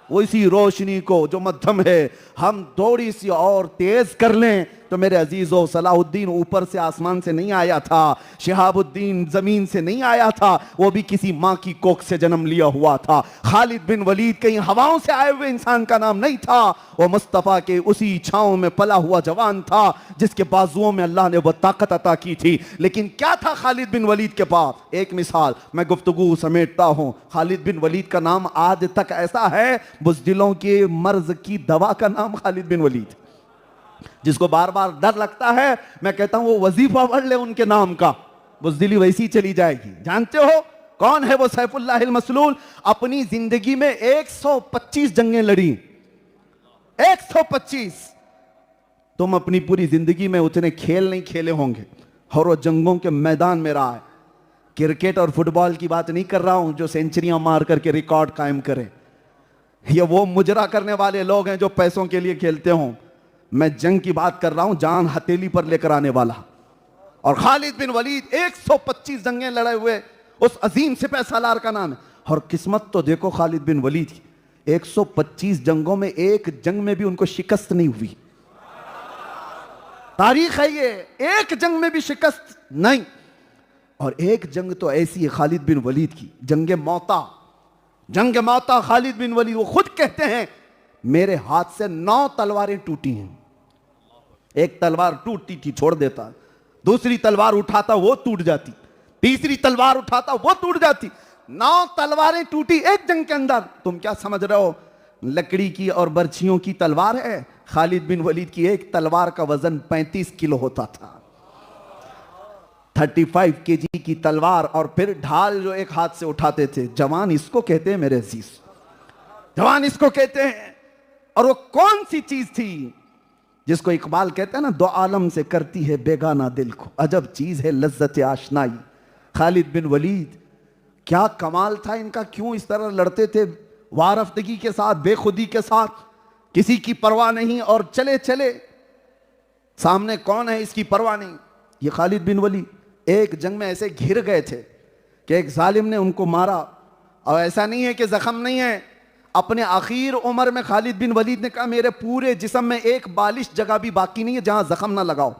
वो इसी रोशनी को जो मध्यम है हम थोड़ी सी और तेज कर लें तो मेरे अजीजों, सलाहुद्दीन ऊपर से आसमान से नहीं आया था, शिहाबुद्दीन जमीन से नहीं आया था, वो भी किसी माँ की कोख से जन्म लिया हुआ था। खालिद बिन वलीद कहीं हवाओं से आए हुए इंसान का नाम नहीं था, वो मुस्तफ़ा के उसी छांव में पला हुआ जवान था जिसके बाजुओं में अल्लाह ने वो ताकत अता की थी। लेकिन क्या था खालिद बिन वलीद के पास? एक मिसाल मैं गुफ्तगू समेटता हूं। खालिद बिन वलीद का नाम आज तक ऐसा है, बुज़दिलों के मर्ज की दवा का नाम खालिद बिन वलीद। जिसको बार बार डर लगता है, मैं कहता हूं वो वजीफा पढ़ ले उनके नाम का, बुज़दिली वैसी चली जाएगी। जानते हो कौन है वो सैफुल्लाह मसलूल? अपनी जिंदगी में 125 जंगें लड़ी, 125। तुम अपनी पूरी जिंदगी में उतने खेल नहीं खेले होंगे और वो जंगों के मैदान में रहा है। क्रिकेट और फुटबॉल की बात नहीं कर रहा हूं जो सेंचुरियां मार करके रिकॉर्ड कायम करे, ये वो मुजरा करने वाले लोग हैं जो पैसों के लिए खेलते हों। मैं जंग की बात कर रहा हूं, जान हथेली पर लेकर आने वाला। और खालिद बिन वलीद 125 जंगें लड़े हुए उस अजीम सिपह सालार का नाम है। और किस्मत तो देखो खालिद बिन वलीद की, 125 जंगों में एक जंग में भी उनको शिकस्त नहीं हुई। तारीख है ये, एक जंग में भी शिकस्त नहीं। और एक जंग तो ऐसी है खालिद बिन वलीद की, जंग मौता। जंग मौता खालिद बिन वलीद, वो खुद कहते हैं मेरे हाथ से 9 तलवारें टूटी हैं। एक तलवार टूटती थी छोड़ देता, दूसरी तलवार उठाता वो टूट जाती, तीसरी तलवार उठाता वो टूट जाती। 9 तलवारें टूटी एक जंग के अंदर। तुम क्या समझ रहे हो लकड़ी की और बर्छियों की तलवार है? खालिद बिन वलीद की एक तलवार का वजन 35 किलो होता था। 35 केजी की तलवार, और फिर ढाल जो एक हाथ से उठाते थे। जवान इसको कहते हैं मेरे अजीज, जवान इसको कहते हैं। और वो कौन सी चीज थी जिसको इकबाल कहते हैं ना, दो आलम से करती है बेगाना दिल को, अजब चीज है लज्जत आशनाई। खालिद बिन वलीद, क्या कमाल था इनका, क्यों इस तरह लड़ते थे वारफ्तगी के साथ, बेखुदी के साथ, किसी की परवाह नहीं। और चले चले सामने कौन है इसकी परवाह नहीं। ये खालिद बिन वलीद एक जंग में ऐसे घिर गए थे कि एक जालिम ने उनको मारा। और ऐसा नहीं है कि जख्म नहीं है, अपने आखिर उम्र में खालिद बिन वलीद ने कहा मेरे पूरे जिस्म में एक बालिश जगह भी बाकी नहीं है जहां जख्म ना लगाओ,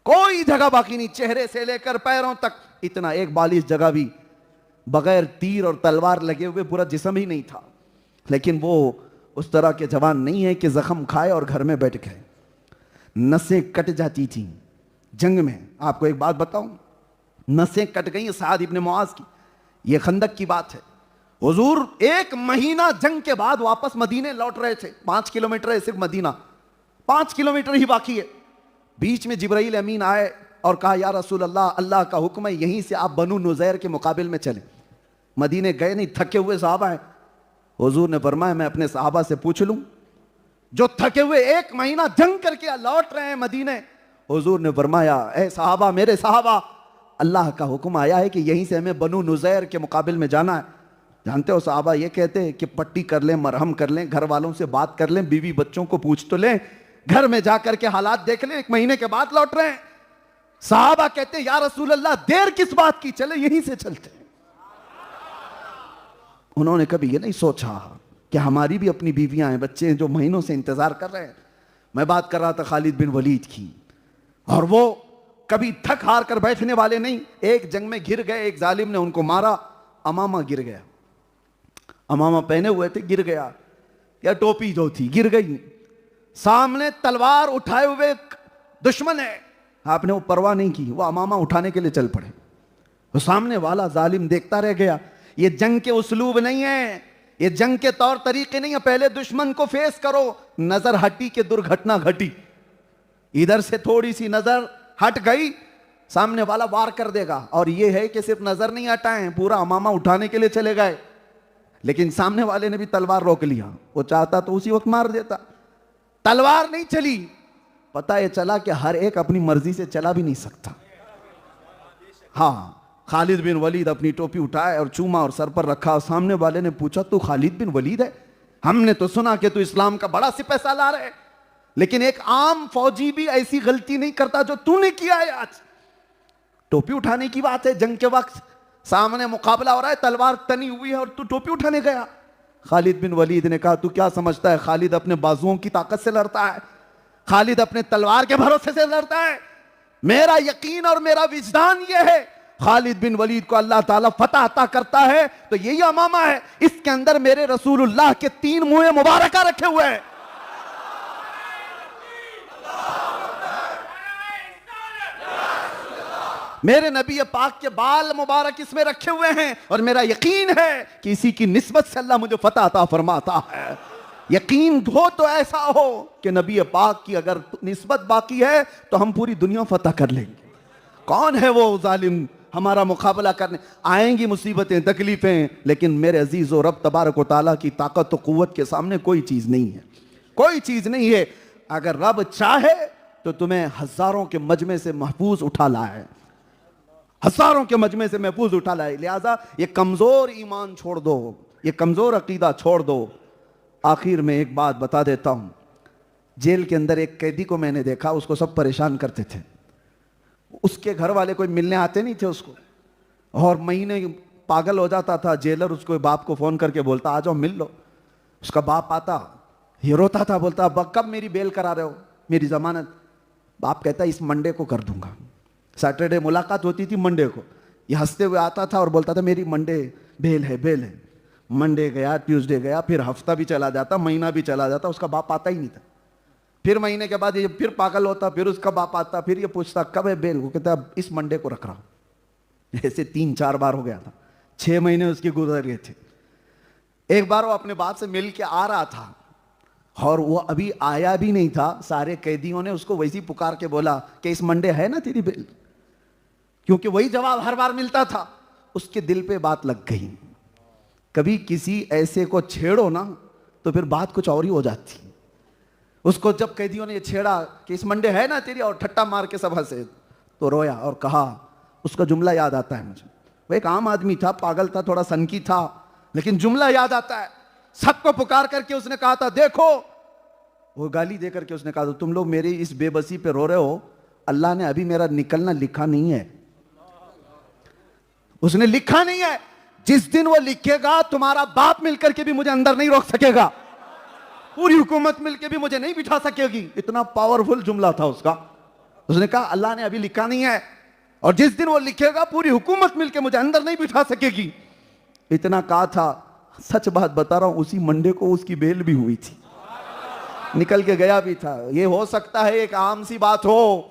कोई जगह बाकी नहीं, चेहरे से लेकर पैरों तक, इतना एक बालिश जगह भी बगैर तीर और तलवार लगे हुए पूरा जिस्म ही नहीं था। लेकिन वो उस तरह के जवान नहीं है कि जख्म खाए और घर में बैठ गए। नसें कट जाती थी जंग में। आपको एक बात बताऊं, नसें कट गई साद इब्ने मुआज की। ये खंदक की बात है। हुजूर 1 महीना जंग के बाद वापस मदीने लौट रहे थे। 5 किलोमीटर है सिर्फ मदीना, 5 किलोमीटर ही बाकी है। बीच में जिब्राइल अमीन आए और कहा या रसूल अल्लाह, अल्लाह का हुक्म है यहीं से आप बनु नुज़ैर के मुकाबिल में चले। मदीने गए नहीं, थके हुए साहबा हैं। हुजूर ने फरमाया मैं अपने साहबा से पूछ लूं जो थके हुए 1 महीना जंग करके लौट रहे हैं मदीने। हुजूर ने फरमाया ए साहबा, मेरे साहबा, अल्लाह का हुक्म आया है कि यहीं से हमें बनु नुज़ैर के मुकाबिल में जाना है। जानते हो साहबा ये कहते हैं कि पट्टी कर लें, मरहम कर लें, घर वालों से बात कर लें, बीवी बच्चों को पूछ तो लें, घर में जाकर के हालात देख लें, 1 महीने के बाद लौट रहे हैं। साहबा कहते हैं या रसूल अल्लाह देर किस बात की, चले यहीं से चलते हैं। उन्होंने कभी ये नहीं सोचा कि हमारी भी अपनी बीवियां हैं, बच्चे हैं जो महीनों से इंतजार कर रहे हैं। मैं बात कर रहा था खालिद बिन वलीद की, और वो कभी थक हार कर बैठने वाले नहीं। एक जंग में घिर गए, एक जालिम ने उनको मारा, अमामा गिर गया, अमामा पहने हुए थे गिर गया, या टोपी जो थी गिर गई। सामने तलवार उठाए हुए दुश्मन है, आपने वो परवाह नहीं की, वो अमामा उठाने के लिए चल पड़े। तो सामने वाला जालिम देखता रह गया। ये जंग के उसलूब नहीं है, ये जंग के तौर तरीके नहीं है। पहले दुश्मन को फेस करो, नजर हटी कि दुर्घटना घटी, इधर से थोड़ी सी नजर हट गई, सामने वाला वार कर देगा। और ये है कि सिर्फ नजर नहीं हटाए, पूरा अमामा उठाने के लिए चले गए। लेकिन सामने वाले ने भी तलवार रोक लिया, वो चाहता तो उसी वक्त मार देता। तलवार नहीं चली। पता ये चला कि हर एक अपनी मर्जी से चला भी नहीं सकता। हाँ, खालिद बिन वलीद अपनी टोपी उठाए और चूमा और सर पर रखा। और सामने वाले ने पूछा तू खालिद बिन वलीद है? हमने तो सुना कि तू इस्लाम का बड़ा सिपह सालार है, लेकिन एक आम फौजी भी ऐसी गलती नहीं करता जो तूने किया है आज। टोपी उठाने की बात है, जंग के वक्त सामने मुकाबला हो रहा है, तलवार तनी हुई है और तू टोपी उठाने गया। खालिद बिन वलीद ने कहा तू क्या समझता है, खालिद अपने बाजुओं की ताकत से लड़ता है, खालिद अपने तलवार के भरोसे से लड़ता है। मेरा यकीन और मेरा विजदान यह है, खालिद बिन वलीद को अल्लाह ताला फतह अता करता है तो यही अमामा है, इसके अंदर मेरे रसूलुल्लाह के 3 मुँह मुबारका रखे हुए हैं। मेरे नबी पाक के बाल मुबारक इसमें रखे हुए हैं, और मेरा यकीन है कि इसी की निस्बत से अल्लाह मुझे फतह अता फरमाता है। यकीन हो तो ऐसा हो कि नबी पाक की अगर निस्बत बाकी है तो हम पूरी दुनिया फतह कर लेंगे। कौन है वो जालिम हमारा मुकाबला करने? आएंगी मुसीबतें तकलीफें, लेकिन मेरे अजीज और रब तबारक व तआला की ताकत और कुव्वत के सामने कोई चीज नहीं है, कोई चीज नहीं है। अगर रब चाहे तो तुम्हें हजारों के मजमे से महफूज उठा लाए, हजारों के मजमे से महफूज उठा लाए। लिहाजा ये कमजोर ईमान छोड़ दो, ये कमजोर अकीदा छोड़ दो। आखिर में एक बात बता देता हूं, जेल के अंदर एक कैदी को मैंने देखा, उसको सब परेशान करते थे। उसके घर वाले कोई मिलने आते नहीं थे उसको, और महीने पागल हो जाता था। जेलर उसको बाप को फोन करके बोलता आ जाओ मिल लो। उसका बाप आता, ये रोता था, बोलता कब मेरी बेल करा रहे हो, मेरी जमानत? बाप कहता इस मंडे को कर दूंगा। सैटरडे मुलाकात होती थी, मंडे को ये हंसते हुए आता था और बोलता था मेरी मंडे बेल है, बेल है। मंडे गया, ट्यूसडे गया, फिर हफ्ता भी चला जाता, महीना भी चला जाता, उसका बाप आता ही नहीं था। फिर महीने के बाद ये फिर पागल होता, फिर उसका बाप आता, फिर ये पूछता कब है बेल? वो कहता इस मंडे को रख रहा हूं। ऐसे 3-4 बार हो गया था, 6 महीने उसके गुजर गए थे। एक बार वो अपने बाप से मिल के आ रहा था और वो अभी आया भी नहीं था, सारे कैदियों ने उसको वैसी पुकार के बोला कि इस मंडे है ना तेरी बेल, क्योंकि वही जवाब हर बार मिलता था। उसके दिल पे बात लग गई। कभी किसी ऐसे को छेड़ो ना तो फिर बात कुछ और ही हो जाती। उसको जब कैदियों ने ये छेड़ा कि इस मंडे है ना तेरी, और ठट्टा मार के सब हंसे, तो रोया और कहा, उसका जुमला याद आता है मुझे। वो एक आम आदमी था, पागल था, थोड़ा सनकी था, लेकिन जुमला याद आता है। सबको पुकार करके उसने कहा था देखो, वो गाली दे करके उसने कहा था तुम लोग मेरी इस बेबसी पे रो रहे हो, अल्लाह ने अभी मेरा निकलना लिखा नहीं है। उसने लिखा नहीं है, जिस दिन वो लिखेगा तुम्हारा बाप मिलकर के भी मुझे अंदर नहीं रोक सकेगा, पूरी हुकूमत मिलकर भी मुझे नहीं बिठा सकेगी। इतना पावरफुल जुमला था उसका। उसने कहा अल्लाह ने अभी लिखा नहीं है, और जिस दिन वो लिखेगा पूरी हुकूमत मिलकर मुझे अंदर नहीं बिठा सकेगी। इतना कहा था। सच बात बता रहा हूं, उसी मंडे को उसकी बेल भी हुई थी, निकल के गया भी था। ये हो सकता है एक आम सी बात हो,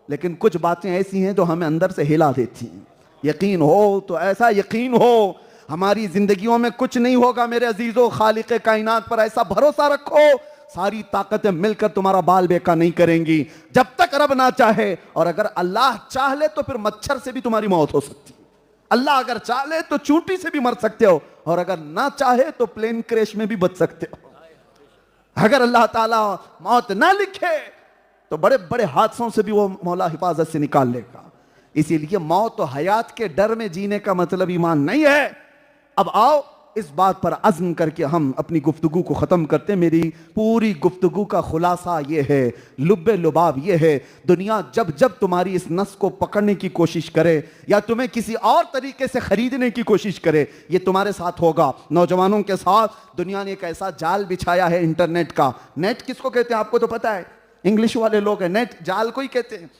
लेकिन कुछ बातें ऐसी हैं जो हमें अंदर से हिला देती हैं। यकीन हो तो ऐसा यकीन हो, हमारी जिंदगियों में कुछ नहीं होगा मेरे अजीजों। खालिक कायनात पर ऐसा भरोसा रखो, सारी ताकतें मिलकर तुम्हारा बाल बेका नहीं करेंगी जब तक रब ना चाहे। और अगर अल्लाह चाह ले तो फिर मच्छर से भी तुम्हारी मौत हो सकती है। अल्लाह अगर चाह ले तो चूंटी से भी मर सकते हो, और अगर ना चाहे तो प्लेन क्रैश में भी बच सकते हो। अगर अल्लाह ताला मौत ना लिखे तो बड़े बड़े हादसों से भी वो मौला हिफाजत से निकाल लेगा। इसीलिए मौत और हयात के डर में जीने का मतलब ईमान नहीं है। अब आओ इस बात पर अज़्म करके हम अपनी गुफ्तगू को ख़त्म करते हैं। मेरी पूरी गुफ्तगू का खुलासा ये है, लुब्बे लुबाब ये है, दुनिया जब जब तुम्हारी इस नस को पकड़ने की कोशिश करे या तुम्हें किसी और तरीके से खरीदने की कोशिश करे, ये तुम्हारे साथ होगा। नौजवानों के साथ दुनिया ने एक ऐसा जाल बिछाया है इंटरनेट का। नेट किसको कहते हैं आपको तो पता है, इंग्लिश वाले लोग हैं, नेट जाल को ही कहते हैं।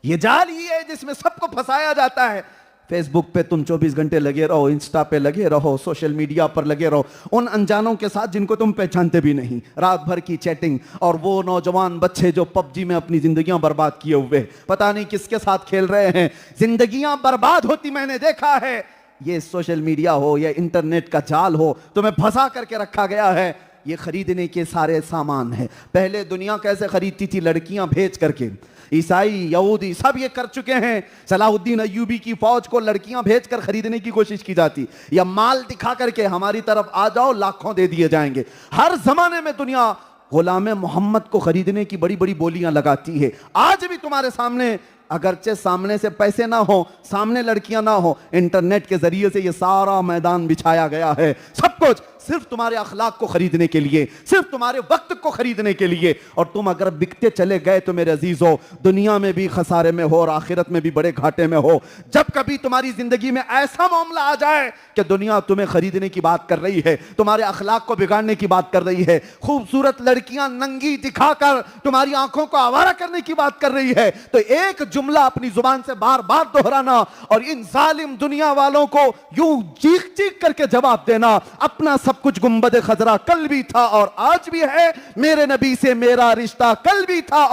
ये जाल ही है जिसमें सबको फंसाया जाता है। फेसबुक पे तुम 24 घंटे लगे रहो, इंस्टा पे लगे रहो, सोशल मीडिया पर लगे रहो, उन अनजानों के साथ जिनको तुम पहचानते भी नहीं, रात भर की चैटिंग। और वो नौजवान बच्चे जो पबजी में अपनी जिंदगियां बर्बाद किए हुए पता नहीं किसके साथ खेल रहे हैं, जिंदगियां बर्बाद होती मैंने देखा है। ये सोशल मीडिया हो या इंटरनेट का जाल हो, तुम्हें फंसा करके रखा गया है। ये खरीदने के सारे सामान है। पहले दुनिया कैसे खरीदती थी, लड़कियां भेज करके। ईसाई यहूदी सब ये कर चुके हैं। सलाहुद्दीन अय्यूबी की फौज को लड़कियां भेजकर खरीदने की कोशिश की जाती, या माल दिखा करके हमारी तरफ आ जाओ लाखों दे दिए जाएंगे। हर जमाने में दुनिया गुलाम मोहम्मद को खरीदने की बड़ी बड़ी बोलियां लगाती है। आज भी तुम्हारे सामने, अगरचे सामने से पैसे ना हो, सामने लड़कियां ना हो, इंटरनेट के जरिए से ये सारा मैदान बिछाया गया है। सब कुछ सिर्फ तुम्हारे अखलाक को खरीदने के लिए, सिर्फ तुम्हारे वक्त को खरीदने के लिए। और तुम अगर बिकते चले गए तो मेरे अजीजों, दुनिया में भी खसारे में हो और आखिरत में भी बड़े घाटे में हो। जब कभी तुम्हारी जिंदगी में ऐसा मामला आ जाए कि दुनिया तुम्हें खरीदने की बात कर रही है, तुम्हारे अखलाक को बिगाड़ने की बात कर रही है, खूबसूरत लड़कियां नंगी दिखाकर तुम्हारी आंखों को आवारा करने की बात कर रही है, तो एक जुमला अपनी जुबान से बार बार दोहराना और इन जालिम दुनिया वालों को यूं चीख चीख करके जवाब देना, अपना सब कुछ गुंबद खजरा कल भी था और आज भी है, मेरे नबी से मेरा रिश्ता कल भी था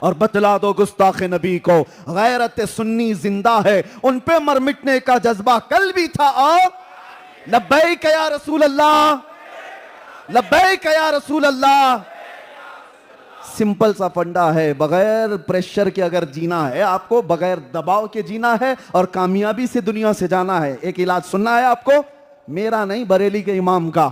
और बतला दो गुस्ताखे नबी को गैरत सुन्नी जिंदा है, उन पे मर मिटने का जज्बा कल भी था और लब्बैक या रसूल अल्लाह, लब्बैक या रसूल अल्लाह। सिंपल सा फंडा है, बगैर प्रेशर के अगर जीना है आपको, बगैर दबाव के जीना है और कामयाबी से दुनिया से जाना है, एक इलाज सुनना है आपको, मेरा नहीं बरेली के इमाम का,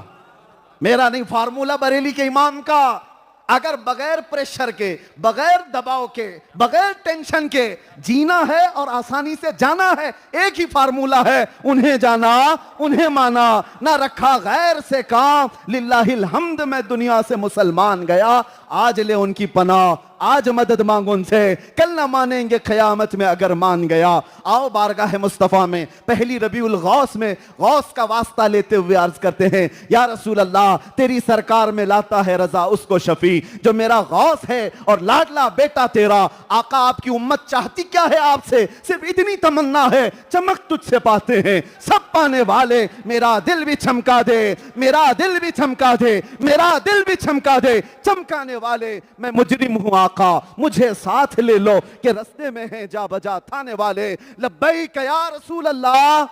मेरा नहीं फार्मूला बरेली के इमाम का। अगर बगैर प्रेशर के, बगैर दबाव के, बगैर टेंशन के जीना है और आसानी से जाना है, एक ही फार्मूला है, उन्हें जाना, उन्हें माना, ना रखा गैर से काम। लिल्लाहिल हम्द, मैं दुनिया से मुसलमान गया, आज ले उनकी पनाह, आज मदद मांगो उनसे, कल ना मानेंगे क़यामत में अगर मान गया। आओ बारगाह मुस्तफ़ा में पहली रबीउल गौस में गौस का वास्ता लेते हुए अर्ज करते हैं, या रसूल अल्लाह, तेरी सरकार में लाता है रजा उसको शफी जो मेरा गौस है और लाडला बेटा तेरा। आका, आपकी उम्मत चाहती क्या है आपसे? सिर्फ इतनी तमन्ना है, चमक तुझसे पाते हैं सब पाने वाले। मेरा दिल भी चमका दे, मेरा दिल भी चमका दे, मेरा दिल भी चमका दे, चमकाने वाले मैं मुजरिम हूं आका, मुझे साथ ले लो कि रस्ते में है जा बजा थाने वाले। लब्बैक या रसूल अल्लाह।